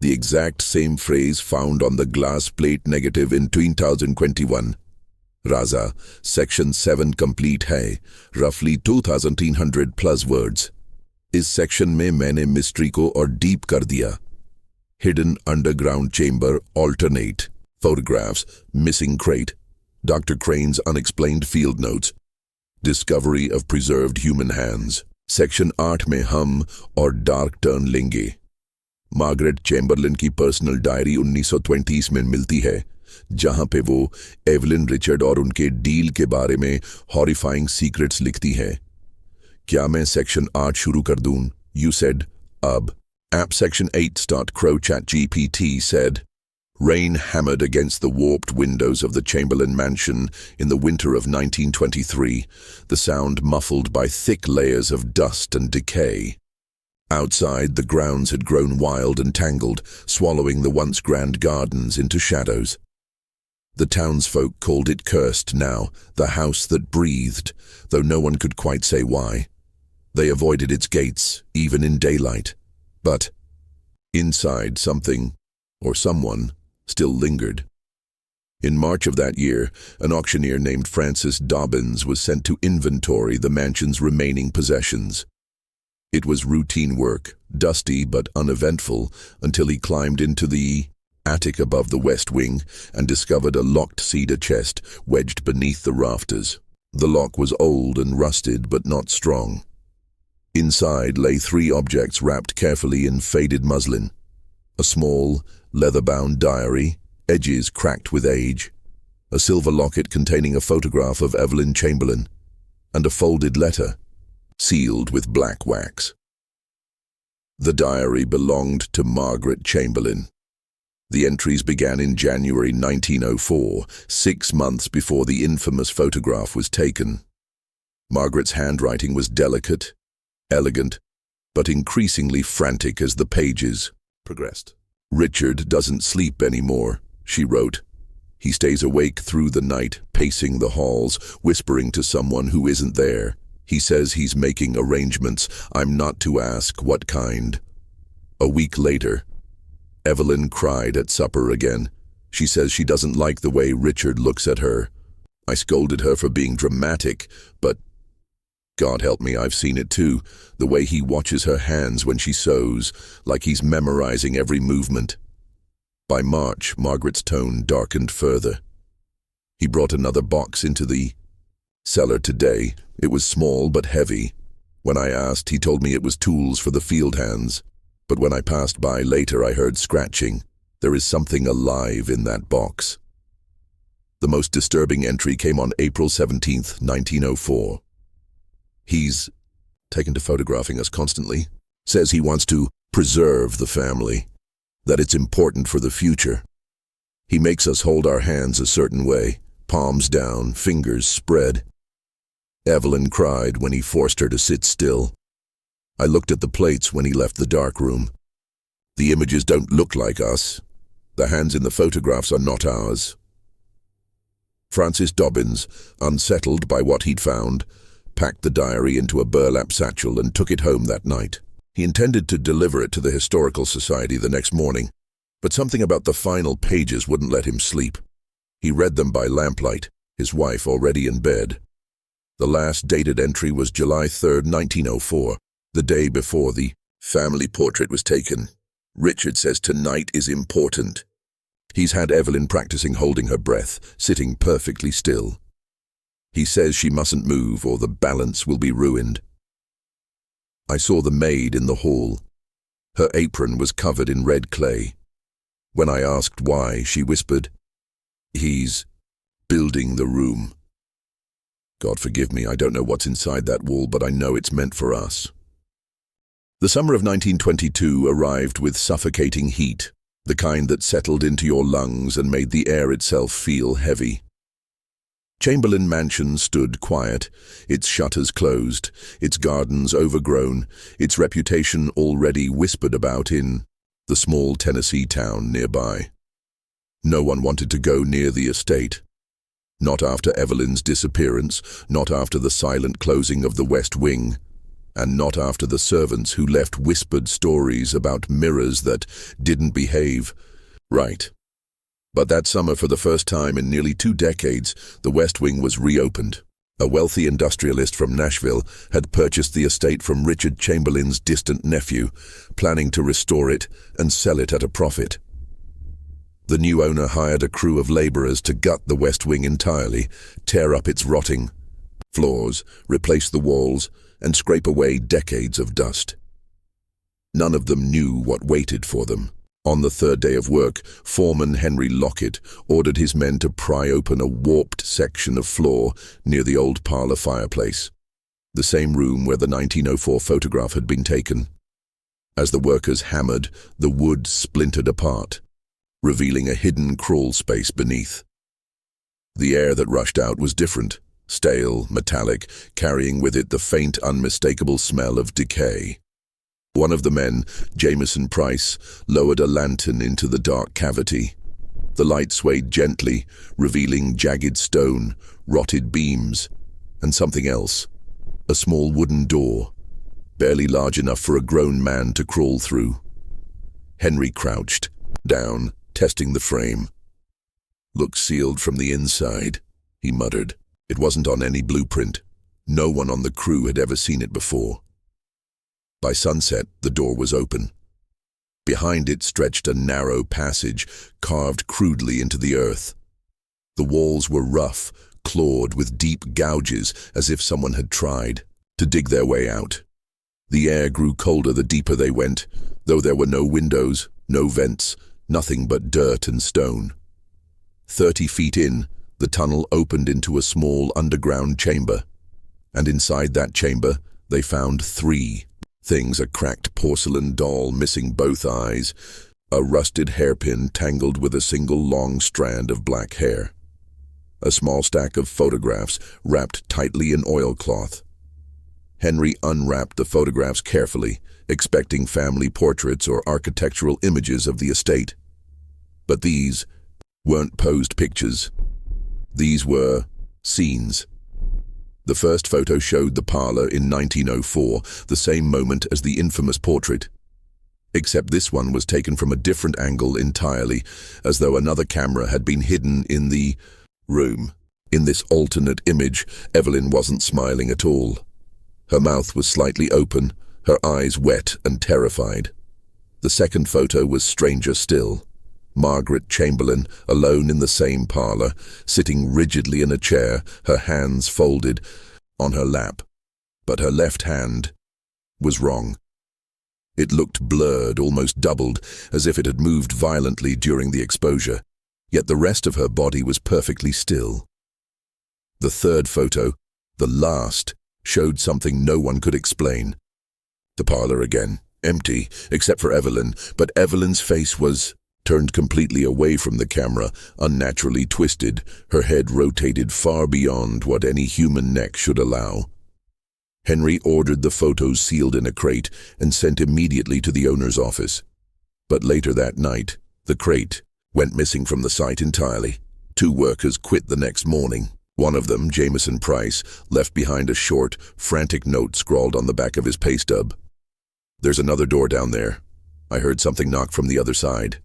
The exact same phrase found on the glass plate negative in 2021. Raza, Section 7 complete hai, roughly 2,300 plus words. इस section में मैंने mystery को और deep कर दिया. Hidden underground chamber alternate. Photographs, missing crate. Dr. Crane's unexplained field notes. Discovery of preserved human hands. Section 8 में हम और dark turn लेंगे. मार्गरेट चैम्बरलिन की पर्सनल डायरी 1920 में मिलती है, जहां पे वो एवलिन रिचर्ड और उनके डील के बारे में हॉरिफाइंग सीक्रेट्स लिखती है. क्या मैं सेक्शन 8 शुरू कर दूं? You said, अब. App Section 8 start Crow Chat GPT said, Rain hammered against the warped windows of the Chamberlain mansion in the winter of 1923, the sound muffled by thick layers of dust and decay. Outside, the grounds had grown wild and tangled, swallowing the once grand gardens into shadows. The townsfolk called it cursed now, the house that breathed, though no one could quite say why. They avoided its gates, even in daylight. But inside, something, or someone, still lingered. In March of that year, an auctioneer named Francis Dobbins was sent to inventory the mansion's remaining possessions. It was routine work, dusty but uneventful, until he climbed into the attic above the west wing and discovered a locked cedar chest wedged beneath the rafters. The lock was old and rusted but not strong. Inside lay 3 objects wrapped carefully in faded muslin. A small, leather-bound diary, edges cracked with age, a silver locket containing a photograph of Evelyn Chamberlain, and a folded letter, sealed with black wax. The diary belonged to Margaret Chamberlain. The entries began in January 1904, 6 months before the infamous photograph was taken. Margaret's handwriting was delicate, elegant, but increasingly frantic as the pages progressed. "Richard doesn't sleep anymore," she wrote. "He stays awake through the night, pacing the halls, whispering to someone who isn't there. He says he's making arrangements. I'm not to ask what kind." A week later, Evelyn cried at supper again. She says she doesn't like the way Richard looks at her. "I scolded her for being dramatic, but God help me, I've seen it too. The way he watches her hands when she sews, like he's memorizing every movement." By March, Margaret's tone darkened further. "He brought another box into the cellar today. It was small but heavy. When I asked, he told me it was tools for the field hands. But when I passed by later, I heard scratching. There is something alive in that box." The most disturbing entry came on April 17th, 1904. "He's taken to photographing us constantly. Says he wants to preserve the family, that it's important for the future. He makes us hold our hands a certain way, palms down, fingers spread." Evelyn cried when he forced her to sit still. "I looked at the plates when he left the dark room. The images don't look like us. The hands in the photographs are not ours." Francis Dobbins, unsettled by what he'd found, packed the diary into a burlap satchel and took it home that night. He intended to deliver it to the Historical Society the next morning, but something about the final pages wouldn't let him sleep. He read them by lamplight, his wife already in bed. The last dated entry was July 3rd, 1904, the day before the family portrait was taken. "Richard says tonight is important. He's had Evelyn practicing holding her breath, sitting perfectly still. He says she mustn't move or the balance will be ruined." I saw the maid in the hall. Her apron was covered in red clay. When I asked why, she whispered, "He's building the room." God forgive me, I don't know what's inside that wall, but I know it's meant for us. The summer of 1922 arrived with suffocating heat, the kind that settled into your lungs and made the air itself feel heavy. Chamberlain Mansion stood quiet, its shutters closed, its gardens overgrown, its reputation already whispered about in the small Tennessee town nearby. No one wanted to go near the estate. Not after Evelyn's disappearance, not after the silent closing of the West Wing, and not after the servants who left whispered stories about mirrors that didn't behave right. But that summer, for the first time in nearly 2 decades, the West Wing was reopened. A wealthy industrialist from Nashville had purchased the estate from Richard Chamberlain's distant nephew, planning to restore it and sell it at a profit. The new owner hired a crew of laborers to gut the West Wing entirely, tear up its rotting floors, replace the walls, and scrape away decades of dust. None of them knew what waited for them. On the 3rd day of work, foreman Henry Lockett ordered his men to pry open a warped section of floor near the old parlor fireplace, the same room where the 1904 photograph had been taken. As the workers hammered, the wood splintered apart, revealing a hidden crawl space beneath. The air that rushed out was different, stale, metallic, carrying with it the faint, unmistakable smell of decay. One of the men, Jameson Price, lowered a lantern into the dark cavity. The light swayed gently, revealing jagged stone, rotted beams, and something else, a small wooden door, barely large enough for a grown man to crawl through. Henry crouched down, testing the frame. "Looks sealed from the inside," he muttered. It wasn't on any blueprint. No one on the crew had ever seen it before. By sunset, the door was open. Behind it stretched a narrow passage carved crudely into the earth. The walls were rough, clawed with deep gouges as if someone had tried to dig their way out. The air grew colder the deeper they went, though there were no windows, no vents, nothing but dirt and stone. 30 feet in, the tunnel opened into a small underground chamber, and inside that chamber they found 3 things: a cracked porcelain doll missing both eyes, a rusted hairpin tangled with a single long strand of black hair, a small stack of photographs wrapped tightly in oilcloth. Henry unwrapped the photographs carefully, expecting family portraits or architectural images of the estate. But these weren't posed pictures. These were scenes. The first photo showed the parlor in 1904, the same moment as the infamous portrait. Except this one was taken from a different angle entirely, as though another camera had been hidden in the room. In this alternate image, Evelyn wasn't smiling at all. Her mouth was slightly open, her eyes wet and terrified. The second photo was stranger still. Margaret Chamberlain, alone in the same parlor, sitting rigidly in a chair, her hands folded on her lap. But her left hand was wrong. It looked blurred, almost doubled, as if it had moved violently during the exposure, yet the rest of her body was perfectly still. The third photo, the last, showed something no one could explain. The parlor again, empty, except for Evelyn, but Evelyn's face was turned completely away from the camera, unnaturally twisted, her head rotated far beyond what any human neck should allow. Henry ordered the photos sealed in a crate and sent immediately to the owner's office. But later that night, the crate went missing from the site entirely. 2 workers quit the next morning. One of them, Jameson Price, left behind a short, frantic note scrawled on the back of his pay stub. "There's another door down there. I heard something knock from the other side."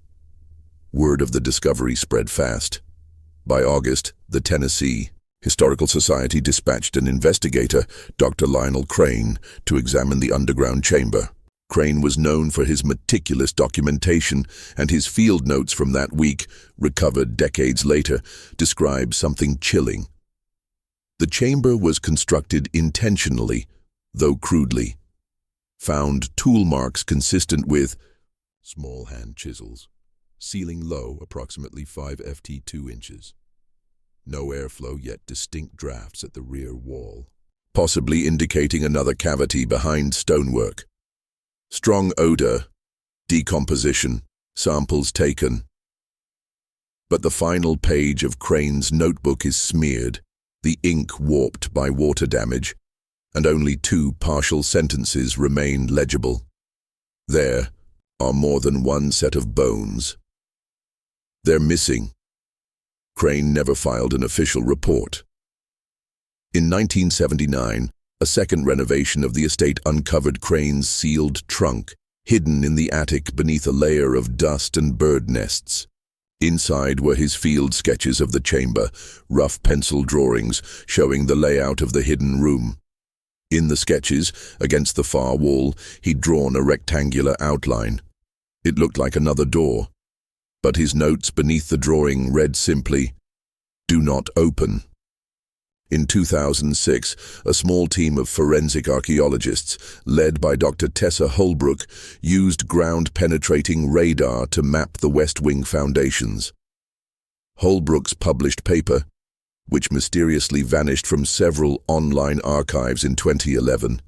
Word of the discovery spread fast. By August, the Tennessee Historical Society dispatched an investigator, Dr. Lionel Crane, to examine the underground chamber. Crane was known for his meticulous documentation, and his field notes from that week, recovered decades later, describe something chilling. The chamber was constructed intentionally, though crudely. Found tool marks consistent with small hand chisels, ceiling low, approximately 5 ft 2 inches. No airflow, yet distinct drafts at the rear wall, possibly indicating another cavity behind stonework. Strong odor, decomposition, samples taken. But the final page of Crane's notebook is smeared, the ink warped by water damage, and only 2 partial sentences remain legible. There are more than one set of bones. They're missing. Crane never filed an official report. In 1979, a second renovation of the estate uncovered Crane's sealed trunk, hidden in the attic beneath a layer of dust and bird nests. Inside were his field sketches of the chamber, rough pencil drawings showing the layout of the hidden room. In the sketches, against the far wall, he'd drawn a rectangular outline. It looked like another door, but his notes beneath the drawing read simply, "Do not open." In 2006, a small team of forensic archaeologists, led by Dr. Tessa Holbrook, used ground-penetrating radar to map the West Wing foundations. Holbrook's published paper, which mysteriously vanished from several online archives in 2011,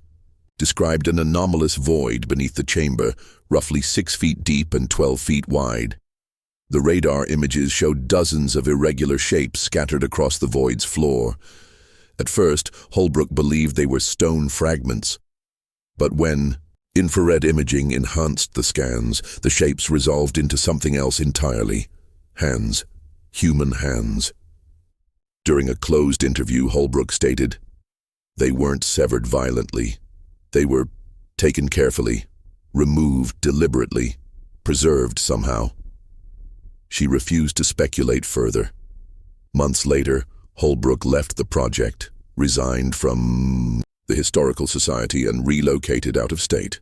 described an anomalous void beneath the chamber, roughly 6 feet deep and 12 feet wide. The radar images showed dozens of irregular shapes scattered across the void's floor. At first, Holbrook believed they were stone fragments. But when infrared imaging enhanced the scans, the shapes resolved into something else entirely. Hands. Human hands. During a closed interview, Holbrook stated, "They weren't severed violently. They were taken carefully, removed deliberately, preserved somehow." She refused to speculate further. Months later, Holbrook left the project, resigned from the Historical Society, and relocated out of state.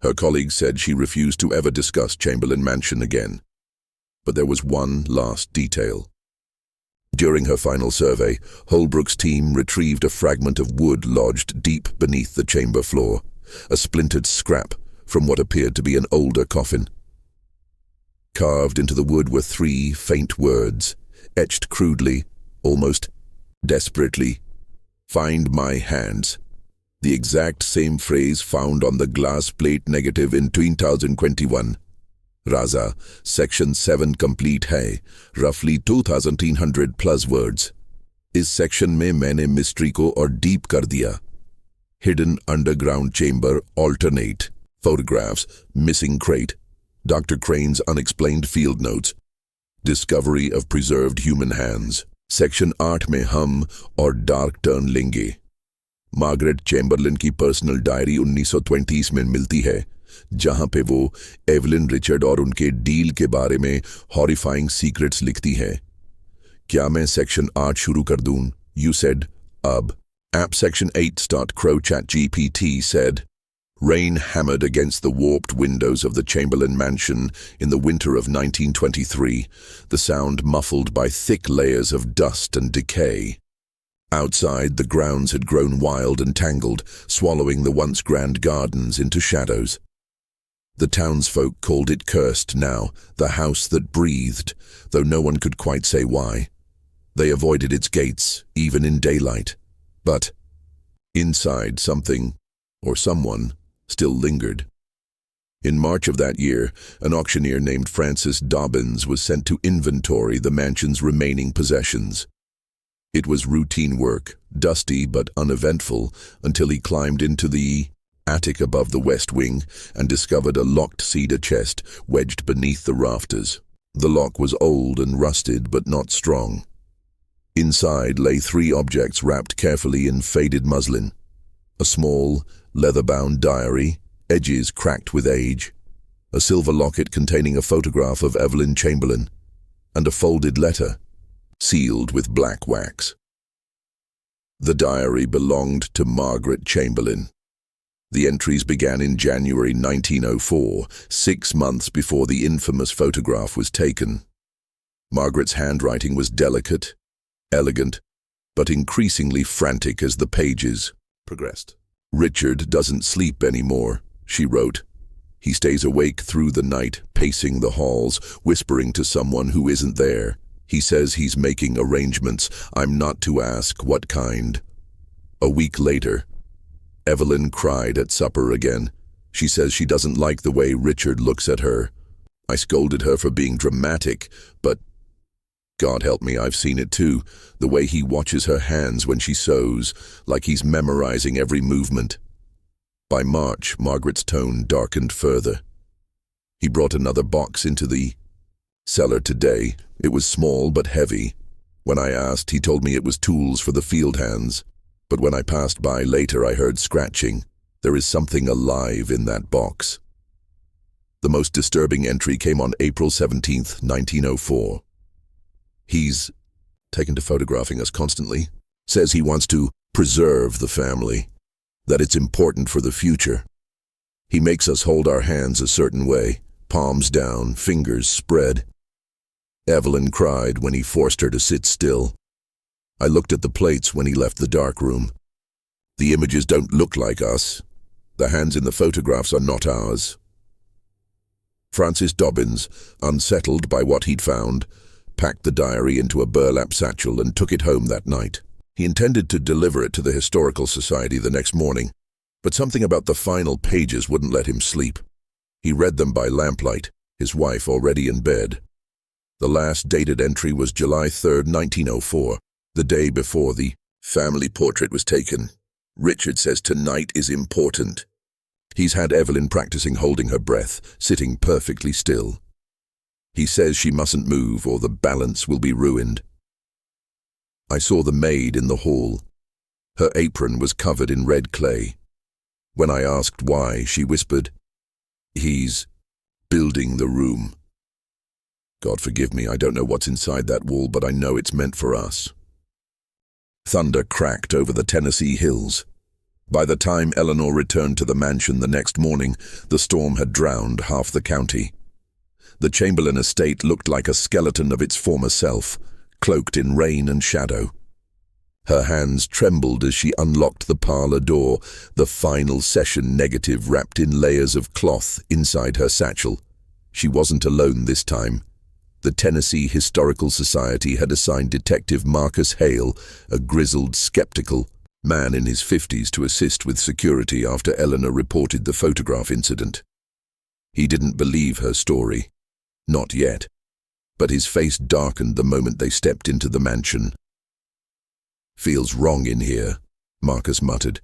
Her colleagues said she refused to ever discuss Chamberlain Mansion again. But there was one last detail. During her final survey, Holbrook's team retrieved a fragment of wood lodged deep beneath the chamber floor, a splintered scrap from what appeared to be an older coffin. Carved into the wood were 3 faint words, etched crudely, almost desperately. "Find my hands." The exact same phrase found on the glass plate negative in 2021. Raza, Section 7 complete है, roughly 2300 plus words. इस section में मैंने mystery को और deep कर दिया. Hidden underground chamber, alternate. Photographs, missing crate. Dr. Crane's unexplained field notes. Discovery of preserved human hands. Section 8 में हम और dark turn लेंगे. मार्गरेट चैम्बरलिन की पर्सनल डायरी 1920 में मिलती है, जहां पे वो एवलिन रिचर्ड और उनके डील के बारे में हॉरिफाइंग सीक्रेट्स लिखती है. क्या मैं सेक्शन 8 शुरू कर दूं? You said, अब. App Section 8 start Crow Chat GPT said, Rain hammered against the warped windows of the Chamberlain mansion in the winter of 1923, the sound muffled by thick layers of dust and decay. Outside, the grounds had grown wild and tangled, swallowing the once grand gardens into shadows. The townsfolk called it cursed now, the house that breathed, though no one could quite say why. They avoided its gates, even in daylight. But inside, something, or someone, still lingered. In March of that year, an auctioneer named Francis Dobbins was sent to inventory the mansion's remaining possessions. It was routine work, dusty but uneventful, until he climbed into the attic above the west wing and discovered a locked cedar chest wedged beneath the rafters. The lock was old and rusted but not strong. Inside lay 3 objects wrapped carefully in faded muslin. A small, leather-bound diary, edges cracked with age, a silver locket containing a photograph of Evelyn Chamberlain, and a folded letter, sealed with black wax. The diary belonged to Margaret Chamberlain. The entries began in January 1904, 6 months before the infamous photograph was taken. Margaret's handwriting was delicate, elegant, but increasingly frantic as the pages progressed. Richard doesn't sleep anymore, she wrote. He stays awake through the night, pacing the halls, whispering to someone who isn't there. He says he's making arrangements. I'm not to ask what kind. A week later, Evelyn cried at supper again. She says she doesn't like the way Richard looks at her. I scolded her for being dramatic, but God help me, I've seen it too. The way he watches her hands when she sews, like he's memorizing every movement. By March, Margaret's tone darkened further. He brought another box into the cellar today. It was small but heavy. When I asked, he told me it was tools for the field hands. But when I passed by later, I heard scratching. There is something alive in that box. The most disturbing entry came on April 17th, 1904. He's taken to photographing us constantly. Says he wants to preserve the family, that it's important for the future. He makes us hold our hands a certain way, palms down, fingers spread. Evelyn cried when he forced her to sit still. I looked at the plates when he left the dark room. The images don't look like us. The hands in the photographs are not ours. Francis Dobbins, unsettled by what he'd found, packed the diary into a burlap satchel and took it home that night. He intended to deliver it to the Historical Society the next morning, but something about the final pages wouldn't let him sleep. He read them by lamplight, his wife already in bed. The last dated entry was July 3rd, 1904, the day before the family portrait was taken. Richard says tonight is important. He's had Evelyn practicing holding her breath, sitting perfectly still. He says she mustn't move or the balance will be ruined. I saw the maid in the hall. Her apron was covered in red clay. When I asked why, she whispered, "He's building the room." God forgive me, I don't know what's inside that wall, but I know it's meant for us. Thunder cracked over the Tennessee hills. By the time Eleanor returned to the mansion the next morning, the storm had drowned half the county. The Chamberlain estate looked like a skeleton of its former self, cloaked in rain and shadow. Her hands trembled as she unlocked the parlor door, the final session negative wrapped in layers of cloth inside her satchel. She wasn't alone this time. The Tennessee Historical Society had assigned Detective Marcus Hale, a grizzled, skeptical man in his 50s, to assist with security after Eleanor reported the photograph incident. He didn't believe her story. Not yet. But his face darkened the moment they stepped into the mansion. "Feels wrong in here," Marcus muttered,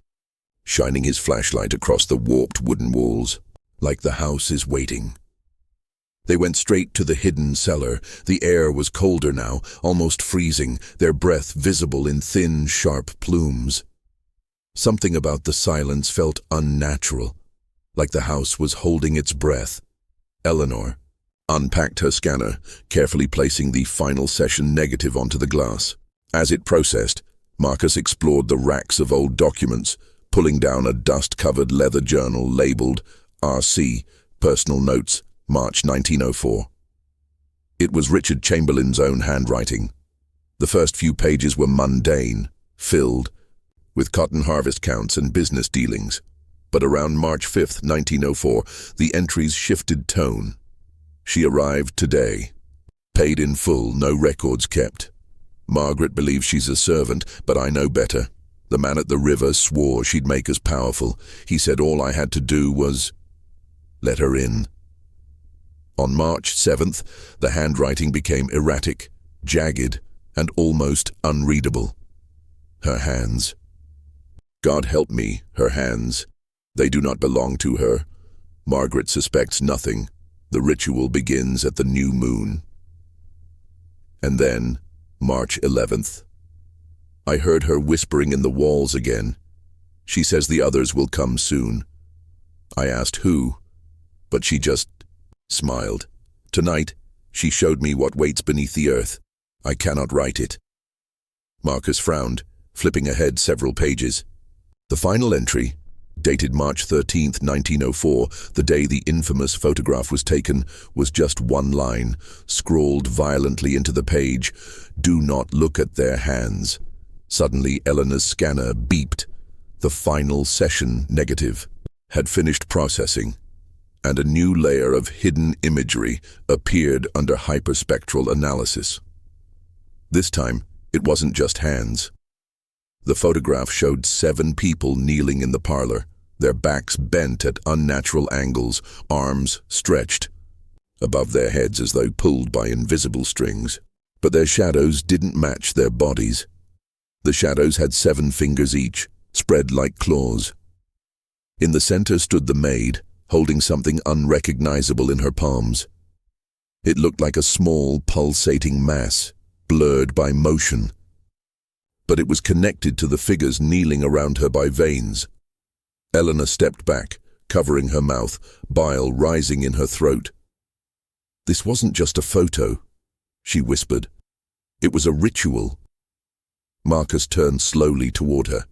shining his flashlight across the warped wooden walls, "like the house is waiting." They went straight to the hidden cellar. The air was colder now, almost freezing, their breath visible in thin, sharp plumes. Something about the silence felt unnatural, like the house was holding its breath. Eleanor unpacked her scanner, carefully placing the final session negative onto the glass. As it processed, Marcus explored the racks of old documents, pulling down a dust-covered leather journal labeled RC, Personal Notes, March 1904. It was Richard Chamberlain's own handwriting. The first few pages were mundane, filled with cotton harvest counts and business dealings. But around March 5, 1904, the entries shifted tone. "She arrived today. Paid in full, no records kept. Margaret believes she's a servant, but I know better. The man at the river swore she'd make us powerful. He said all I had to do was let her in." On March 7th, the handwriting became erratic, jagged, and almost unreadable. Her hands. God help me, her hands. They do not belong to her. Margaret suspects nothing. The ritual begins at the new moon. And then, March 11th. I heard her whispering in the walls again. She says the others will come soon. I asked who, but she just smiled. Tonight, she showed me what waits beneath the earth. I cannot write it. Marcus frowned, flipping ahead several pages. The final entry, dated March 13th, 1904, the day the infamous photograph was taken, was just one line, scrawled violently into the page. "Do not look at their hands." Suddenly, Eleanor's scanner beeped. The final session negative had finished processing, and a new layer of hidden imagery appeared under hyperspectral analysis. This time, it wasn't just hands. The photograph showed 7 people kneeling in the parlor, their backs bent at unnatural angles, arms stretched above their heads as though pulled by invisible strings. But their shadows didn't match their bodies. The shadows had 7 fingers each, spread like claws. In the center stood the maid, holding something unrecognizable in her palms. It looked like a small, pulsating mass, blurred by motion. But it was connected to the figures kneeling around her by veins. Eleanor stepped back, covering her mouth, bile rising in her throat. "This wasn't just a photo," she whispered. "It was a ritual." Marcus turned slowly toward her.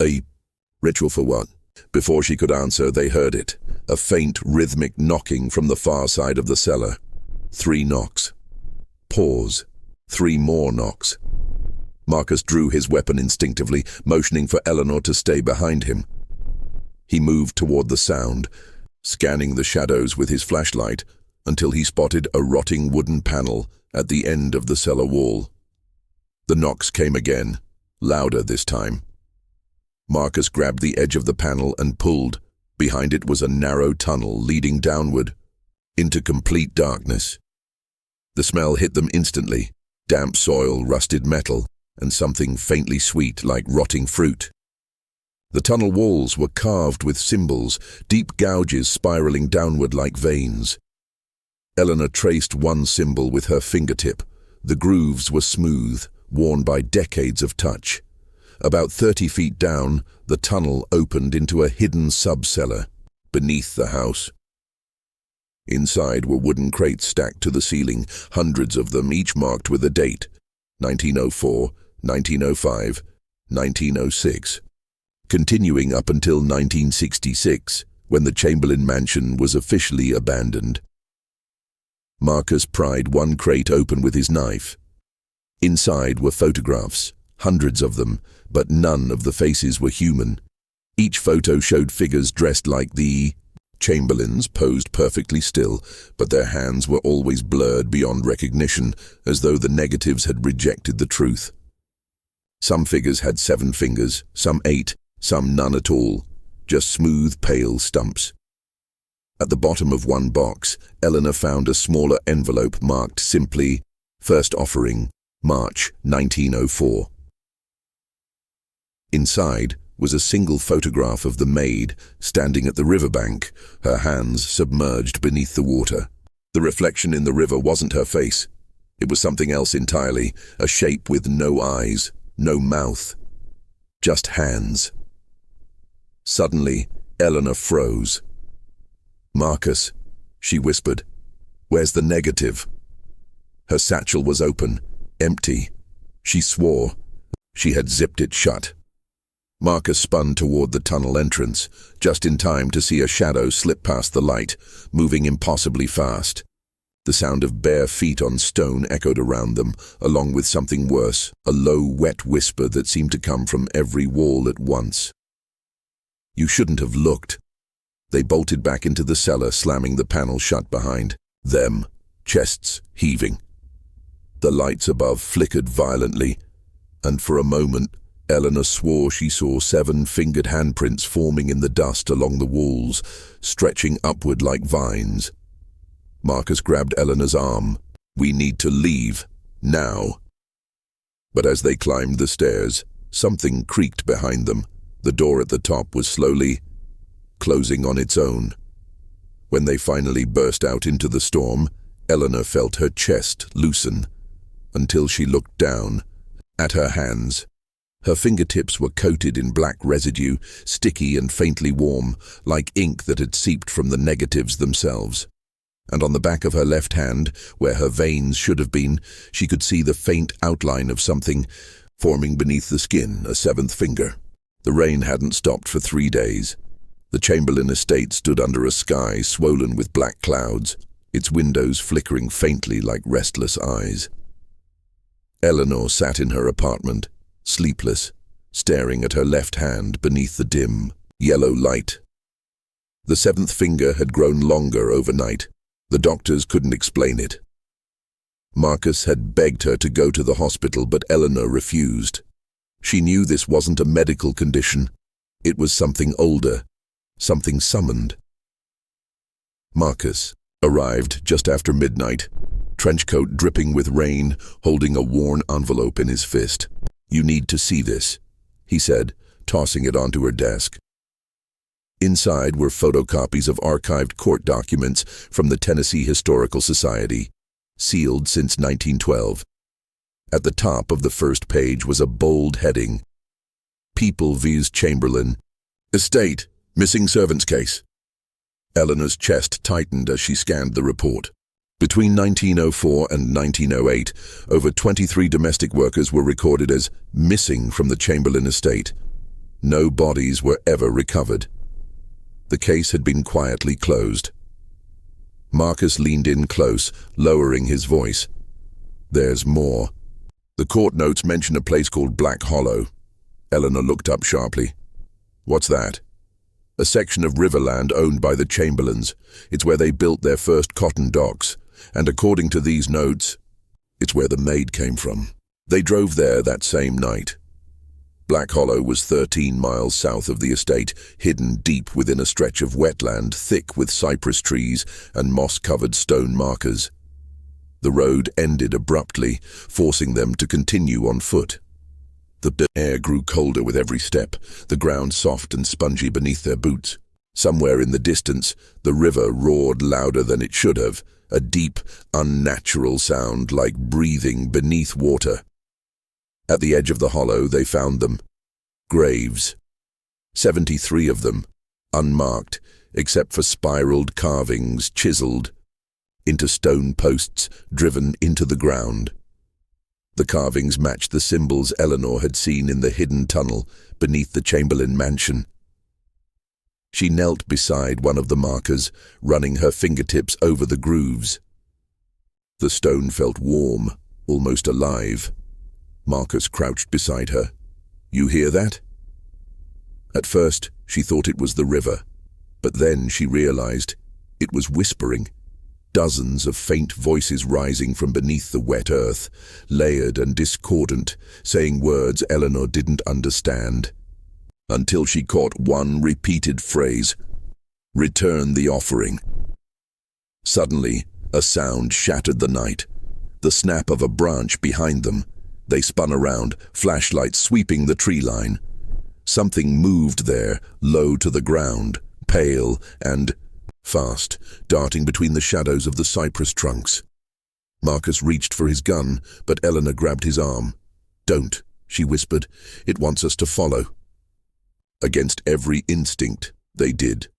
"A ritual for what?" Before she could answer, they heard it, a faint, rhythmic knocking from the far side of the cellar. 3 knocks. Pause. 3 more knocks. Marcus drew his weapon instinctively, motioning for Eleanor to stay behind him. He moved toward the sound, scanning the shadows with his flashlight until he spotted a rotting wooden panel at the end of the cellar wall. The knocks came again, louder this time. Marcus grabbed the edge of the panel and pulled. Behind it was a narrow tunnel leading downward, into complete darkness. The smell hit them instantly, damp soil, rusted metal, and something faintly sweet like rotting fruit. The tunnel walls were carved with symbols, deep gouges spiraling downward like veins. Eleanor traced one symbol with her fingertip. The grooves were smooth, worn by decades of touch. About 30 feet down, the tunnel opened into a hidden sub-cellar beneath the house. Inside were wooden crates stacked to the ceiling, hundreds of them, each marked with a date: 1904, 1905, 1906. continuing up until 1966, when the Chamberlain mansion was officially abandoned. Marcus pried one crate open with his knife. Inside were photographs, hundreds of them, but none of the faces were human. Each photo showed figures dressed like the Chamberlains, posed perfectly still, but their hands were always blurred beyond recognition, as though the negatives had rejected the truth. Some figures had 7 fingers, some 8, some none at all, just smooth, pale stumps. At the bottom of one box, Eleanor found a smaller envelope marked simply, First Offering, March 1904. Inside was a single photograph of the Maid standing at the riverbank, her hands submerged beneath the water. The reflection in the river wasn't her face. It was something else entirely, a shape with no eyes, no mouth, just hands. Suddenly, Eleanor froze. "Marcus," she whispered, "where's the negative?" Her satchel was open, empty. She swore she had zipped it shut. Marcus spun toward the tunnel entrance, just in time to see a shadow slip past the light, moving impossibly fast. The sound of bare feet on stone echoed around them, along with something worse, a low, wet whisper that seemed to come from every wall at once. "You shouldn't have looked." They bolted back into the cellar, slamming the panel shut behind them, chests heaving. The lights above flickered violently, and for a moment, Eleanor swore she saw 7-fingered handprints forming in the dust along the walls, stretching upward like vines. Marcus grabbed Eleanor's arm. "We need to leave, now." But as they climbed the stairs, something creaked behind them. The door at the top was slowly closing on its own. When they finally burst out into the storm, Eleanor felt her chest loosen, until she looked down at her hands. Her fingertips were coated in black residue, sticky and faintly warm, like ink that had seeped from the negatives themselves. And on the back of her left hand, where her veins should have been, she could see the faint outline of something forming beneath the skin, a 7th finger. The rain hadn't stopped for 3 days. The Chamberlain estate stood under a sky swollen with black clouds, its windows flickering faintly like restless eyes. Eleanor sat in her apartment, sleepless, staring at her left hand beneath the dim, yellow light. The 7th finger had grown longer overnight. The doctors couldn't explain it. Marcus had begged her to go to the hospital, but Eleanor refused. She knew this wasn't a medical condition. It was something older, something summoned. Marcus arrived just after midnight, trenchcoat dripping with rain, holding a worn envelope in his fist. "You need to see this," he said, tossing it onto her desk. Inside were photocopies of archived court documents from the Tennessee Historical Society, sealed since 1912. At the top of the first page was a bold heading: "People vs. Chamberlain. Estate. Missing servants case." Eleanor's chest tightened as she scanned the report. Between 1904 and 1908, over 23 domestic workers were recorded as missing from the Chamberlain estate. No bodies were ever recovered. The case had been quietly closed. Marcus leaned in close, lowering his voice. "There's more. The court notes mention a place called Black Hollow." Eleanor looked up sharply. "What's that?" "A section of riverland owned by the Chamberlains. It's where they built their first cotton docks. And according to these notes, it's where the Maid came from. They drove there that same night." Black Hollow was 13 miles south of the estate, hidden deep within a stretch of wetland thick with cypress trees and moss-covered stone markers. The road ended abruptly, forcing them to continue on foot. The air grew colder with every step, the ground soft and spongy beneath their boots. Somewhere in the distance, the river roared louder than it should have, a deep, unnatural sound like breathing beneath water. At the edge of the hollow, they found them. Graves. 73 of them, unmarked, except for spiraled carvings chiseled into stone posts driven into the ground. The carvings matched the symbols Eleanor had seen in the hidden tunnel beneath the Chamberlain mansion. She knelt beside one of the markers, running her fingertips over the grooves. The stone felt warm, almost alive. Marcus crouched beside her. "You hear that?" At first, she thought it was the river, but then she realized it was whispering. Dozens of faint voices rising from beneath the wet earth, layered and discordant, saying words Eleanor didn't understand. Until she caught one repeated phrase, "Return the offering." Suddenly, a sound shattered the night. The snap of a branch behind them. They spun around, flashlights sweeping the tree line. Something moved there, low to the ground, pale and fast, darting between the shadows of the cypress trunks. Marcus reached for his gun, but Eleanor grabbed his arm. "Don't," she whispered. "It wants us to follow." Against every instinct, they did.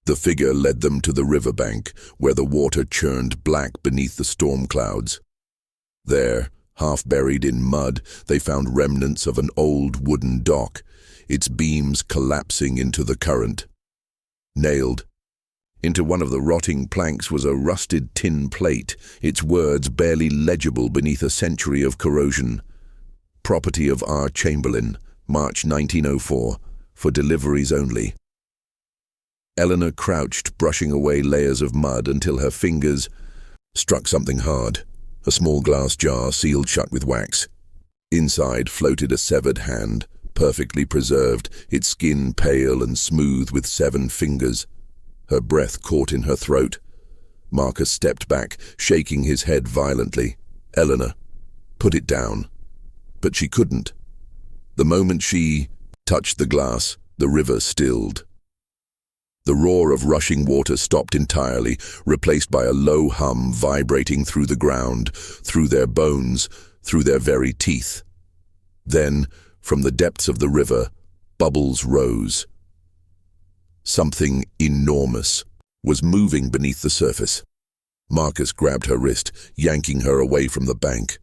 The figure led them to the riverbank, where the water churned black beneath the storm clouds. There, half buried in mud, they found remnants of an old wooden dock, its beams collapsing into the current. Nailed into one of the rotting planks was a rusted tin plate, its words barely legible beneath a century of corrosion. "Property of R. Chamberlain, March 1904, for deliveries only." Eleanor crouched, brushing away layers of mud until her fingers struck something hard. A small glass jar sealed shut with wax. Inside floated a severed hand, perfectly preserved, its skin pale and smooth with 7 fingers. Her breath caught in her throat. Marcus stepped back, shaking his head violently. "Eleanor, put it down." But she couldn't. The moment she touched the glass, the river stilled. The roar of rushing water stopped entirely, replaced by a low hum vibrating through the ground, through their bones, through their very teeth. Then, from the depths of the river, bubbles rose. Something enormous was moving beneath the surface. Marcus grabbed her wrist, yanking her away from the bank.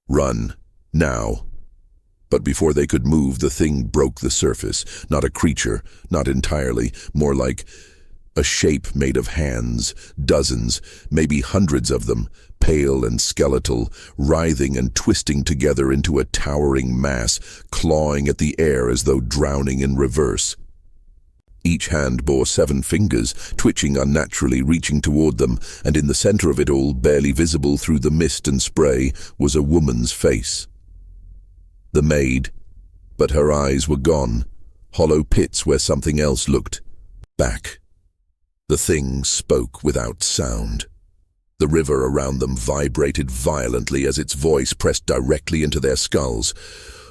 "Run, now." But before they could move, the thing broke the surface. Not a creature, not entirely, more like a shape made of hands, dozens, maybe hundreds of them, pale and skeletal, writhing and twisting together into a towering mass, clawing at the air as though drowning in reverse. Each hand bore 7 fingers, twitching unnaturally, reaching toward them, and in the center of it all, barely visible through the mist and spray, was a woman's face. The Maid, but her eyes were gone, hollow pits where something else looked back. The thing spoke without sound. The river around them vibrated violently as its voice pressed directly into their skulls.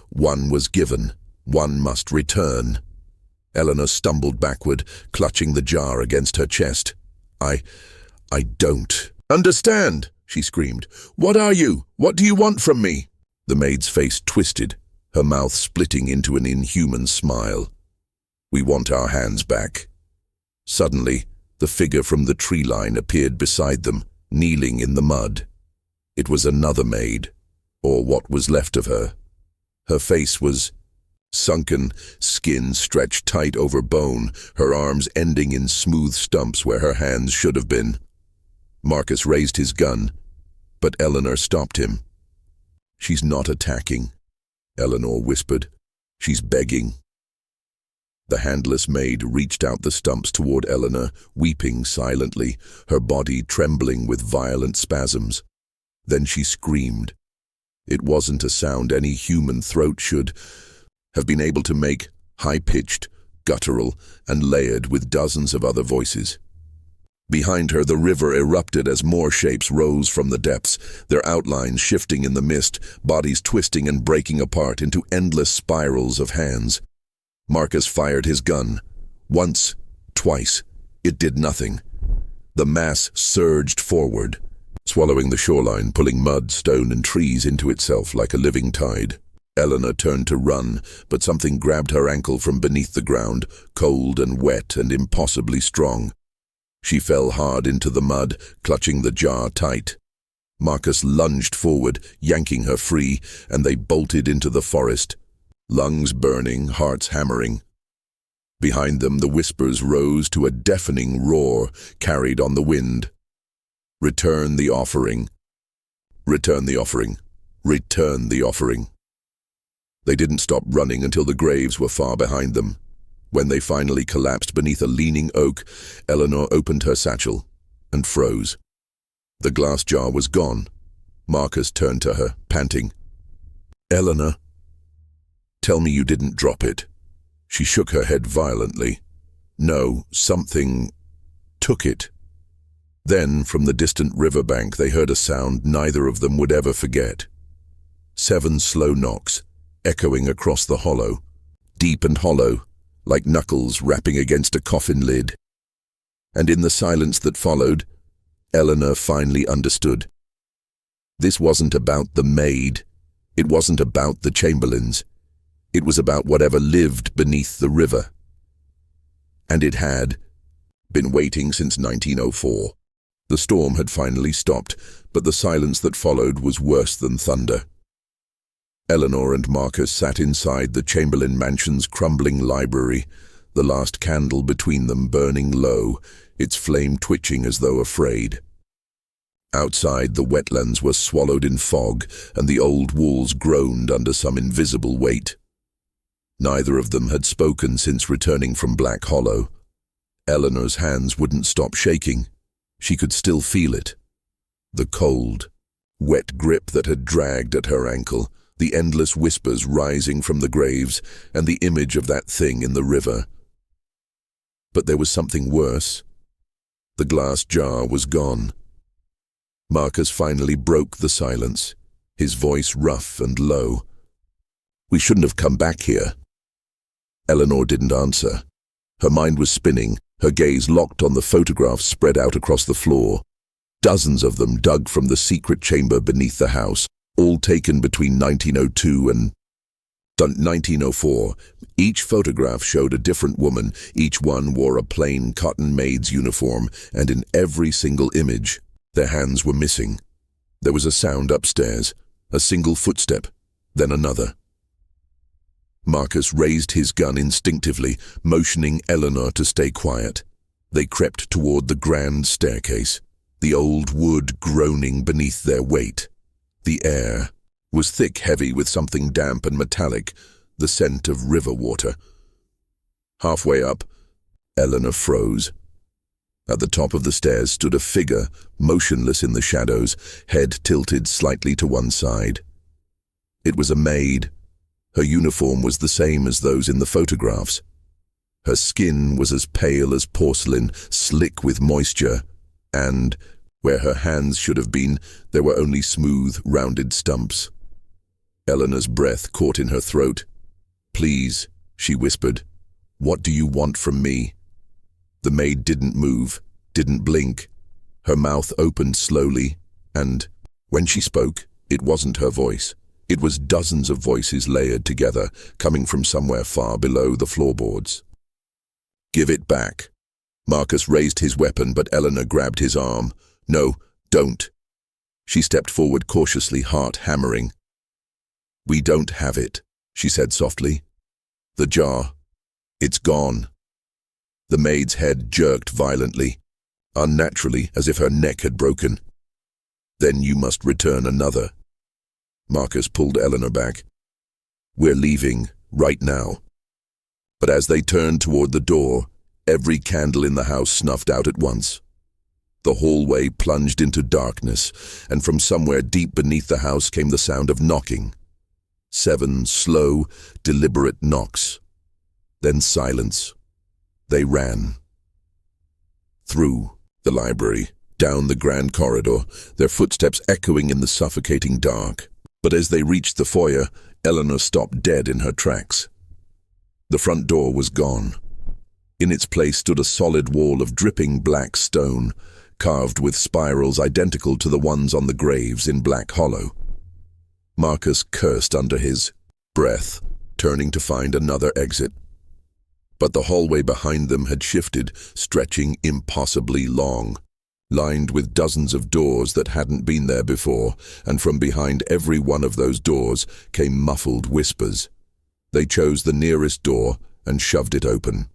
One was given, one must return. Eleanor stumbled backward, clutching the jar against her chest. I don't understand," she screamed. "What are you? What do you want from me?" The Maid's face twisted, her mouth splitting into an inhuman smile. "We want our hands back." Suddenly, the figure from the tree line appeared beside them, kneeling in the mud. It was another Maid, or what was left of her. Her face was sunken, skin stretched tight over bone, her arms ending in smooth stumps where her hands should have been. Marcus raised his gun, but Eleanor stopped him. "She's not attacking," Eleanor whispered. "She's begging." The handless Maid reached out the stumps toward Eleanor, weeping silently, her body trembling with violent spasms. Then she screamed. It wasn't a sound any human throat should have been able to make, high-pitched, guttural, and layered with dozens of other voices. Behind her, the river erupted as more shapes rose from the depths, their outlines shifting in the mist, bodies twisting and breaking apart into endless spirals of hands. Marcus fired his gun. Once, twice. It did nothing. The mass surged forward, swallowing the shoreline, pulling mud, stone, and trees into itself like a living tide. Eleanor turned to run, but something grabbed her ankle from beneath the ground, cold and wet and impossibly strong. She fell hard into the mud, clutching the jar tight. Marcus lunged forward, yanking her free, and they bolted into the forest, lungs burning, hearts hammering. Behind them, the whispers rose to a deafening roar, carried on the wind. Return the offering. Return the offering. Return the offering. They didn't stop running until the graves were far behind them. When they finally collapsed beneath a leaning oak, Eleanor opened her satchel and froze. The glass jar was gone. Marcus turned to her, panting. "Eleanor, tell me you didn't drop it." She shook her head violently. "No, something took it." Then, from the distant riverbank, they heard a sound neither of them would ever forget. 7 slow knocks, echoing across the hollow, deep and hollow, like knuckles rapping against a coffin lid. And in the silence that followed, Eleanor finally understood. This wasn't about the Maid. It wasn't about the Chamberlains. It was about whatever lived beneath the river. And it had been waiting since 1904. The storm had finally stopped, but the silence that followed was worse than thunder. Eleanor and Marcus sat inside the Chamberlain mansion's crumbling library, the last candle between them burning low, its flame twitching as though afraid. Outside, the wetlands were swallowed in fog, and the old walls groaned under some invisible weight. Neither of them had spoken since returning from Black Hollow. Eleanor's hands wouldn't stop shaking. She could still feel it. The cold, wet grip that had dragged at her ankle, the endless whispers rising from the graves, and the image of that thing in the river. But there was something worse. The glass jar was gone. Marcus finally broke the silence, his voice rough and low. "We shouldn't have come back here." Eleanor didn't answer. Her mind was spinning, her gaze locked on the photographs spread out across the floor. Dozens of them dug from the secret chamber beneath the house, all taken between 1902 and 1904. Each photograph showed a different woman. Each one wore a plain cotton maid's uniform, and in every single image, their hands were missing. There was a sound upstairs, a single footstep, then another. Marcus raised his gun instinctively, motioning Eleanor to stay quiet. They crept toward the grand staircase, the old wood groaning beneath their weight. The air was thick, heavy with something damp and metallic, the scent of river water. Halfway up, Eleanor froze. At the top of the stairs stood a figure, motionless in the shadows, head tilted slightly to one side. It was a maid. Her uniform was the same as those in the photographs. Her skin was as pale as porcelain, slick with moisture, and, where her hands should have been, there were only smooth, rounded stumps. Eleanor's breath caught in her throat. "Please," she whispered, "what do you want from me?" The maid didn't move, didn't blink. Her mouth opened slowly, and, when she spoke, it wasn't her voice. It was dozens of voices layered together, coming from somewhere far below the floorboards. "Give it back." Marcus raised his weapon, but Eleanor grabbed his arm. "No, don't." She stepped forward cautiously, heart hammering. "We don't have it," she said softly. "The jar, it's gone." The maid's head jerked violently, unnaturally, as if her neck had broken. "Then you must return another." Marcus pulled Eleanor back. "We're leaving, right now." But as they turned toward the door, every candle in the house snuffed out at once. The hallway plunged into darkness, and from somewhere deep beneath the house came the sound of knocking. 7 slow, deliberate knocks. Then silence. They ran. Through the library, down the grand corridor, their footsteps echoing in the suffocating dark. But as they reached the foyer, Eleanor stopped dead in her tracks. The front door was gone. In its place stood a solid wall of dripping black stone, carved with spirals identical to the ones on the graves in Black Hollow. Marcus cursed under his breath, turning to find another exit. But the hallway behind them had shifted, stretching impossibly long. lined with dozens of doors that hadn't been there before, and from behind every one of those doors came muffled whispers. They chose the nearest door and shoved it open.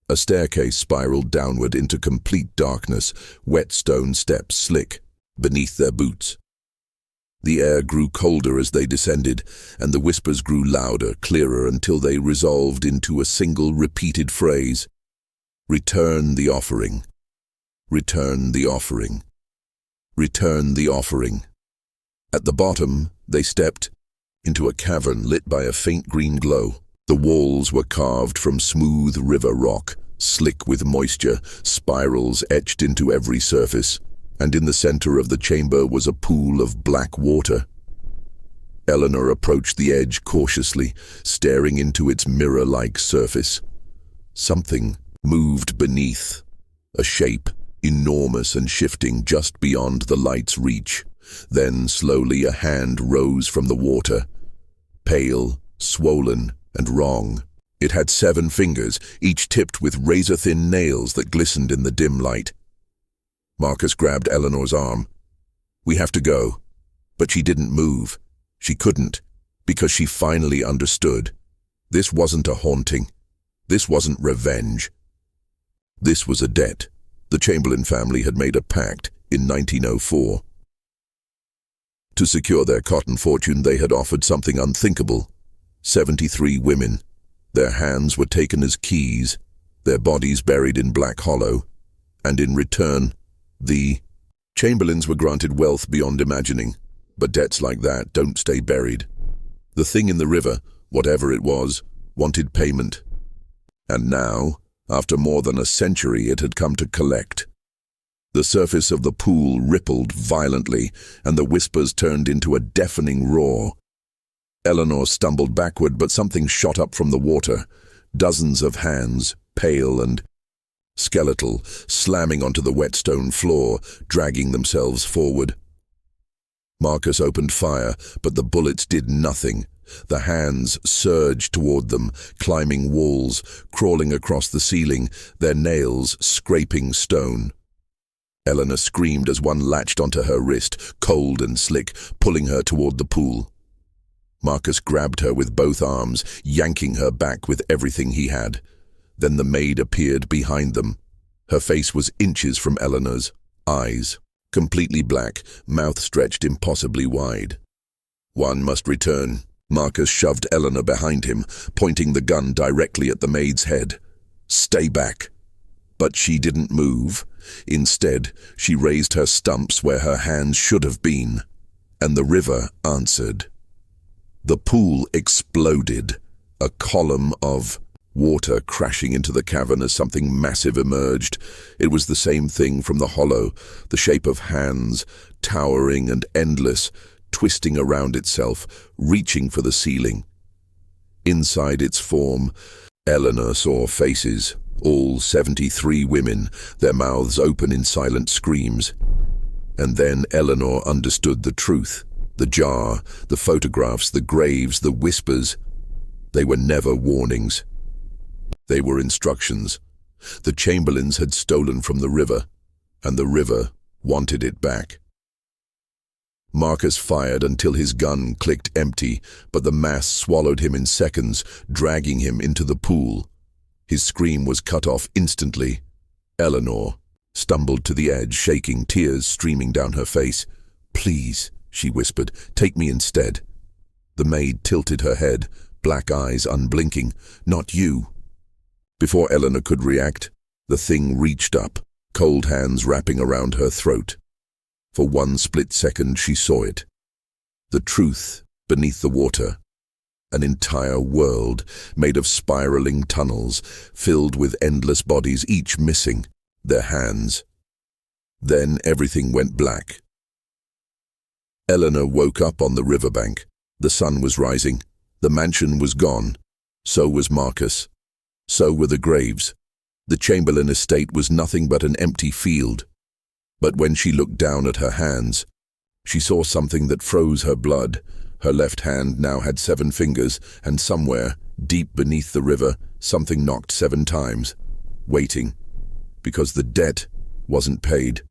A staircase spiraled downward into complete darkness, wet stone steps slick beneath their boots. The air grew colder as they descended, and the whispers grew louder, clearer, until they resolved into a single repeated phrase. Return the offering. Return the offering. Return the offering. At the bottom, they stepped into a cavern lit by a faint green glow. The walls were carved from smooth river rock, slick with moisture, spirals etched into every surface, and in the center of the chamber was a pool of black water. Eleanor approached the edge cautiously, staring into its mirror-like surface. Something moved beneath, a shape, enormous and shifting just beyond the light's reach. Then, slowly, a hand rose from the water, pale, swollen, and wrong. It had 7 fingers, each tipped with razor-thin nails that glistened in the dim light. Marcus grabbed Eleanor's arm. "We have to go." But she didn't move. She couldn't, because she finally understood. This wasn't a haunting. This wasn't revenge. This was a debt. The Chamberlain family had made a pact in 1904. To secure their cotton fortune, they had offered something unthinkable. 73 women. Their hands were taken as keys, their bodies buried in Black Hollow, and in return, the Chamberlains were granted wealth beyond imagining. But debts like that don't stay buried. The thing in the river, whatever it was, wanted payment. And now, after more than a century, it had come to collect. The surface of the pool rippled violently, and the whispers turned into a deafening roar. Eleanor stumbled backward, but something shot up from the water. Dozens of hands, pale and skeletal, slamming onto the wet stone floor, dragging themselves forward. Marcus opened fire, but the bullets did nothing. The hands surged toward them, climbing walls, crawling across the ceiling, their nails scraping stone. Eleanor screamed as one latched onto her wrist, cold and slick, pulling her toward the pool. Marcus grabbed her with both arms, yanking her back with everything he had. Then the maid appeared behind them. Her face was inches from Eleanor's. Eyes, completely black, mouth stretched impossibly wide. "One must return." Marcus shoved Eleanor behind him, pointing the gun directly at the maid's head. "Stay back." But she didn't move. Instead, she raised her stumps where her hands should have been, and the river answered. The pool exploded, a column of water crashing into the cavern as something massive emerged. It was the same thing from the hollow, the shape of hands, towering and endless, twisting around itself, reaching for the ceiling. Inside its form, Eleanor saw faces, all 73 women, their mouths open in silent screams. And then Eleanor understood the truth. The jar, the photographs, the graves, the whispers. They were never warnings. They were instructions. The Chamberlains had stolen from the river, and the river wanted it back. Marcus fired until his gun clicked empty, but the mass swallowed him in seconds, dragging him into the pool. His scream was cut off instantly. Eleanor stumbled to the edge, shaking, tears streaming down her face. "Please," she whispered, "take me instead." The maid tilted her head, black eyes unblinking. "Not you." Before Eleanor could react, the thing reached up, cold hands wrapping around her throat. For one split second she saw it. The truth beneath the water. An entire world made of spiraling tunnels, filled with endless bodies, each missing their hands. Then everything went black. Eleanor woke up on the riverbank. The sun was rising. The mansion was gone. So was Marcus. So were the graves. The Chamberlain estate was nothing but an empty field. But when she looked down at her hands, she saw something that froze her blood. Her left hand now had 7 fingers, and somewhere, deep beneath the river, something knocked 7 times, waiting, because the debt wasn't paid.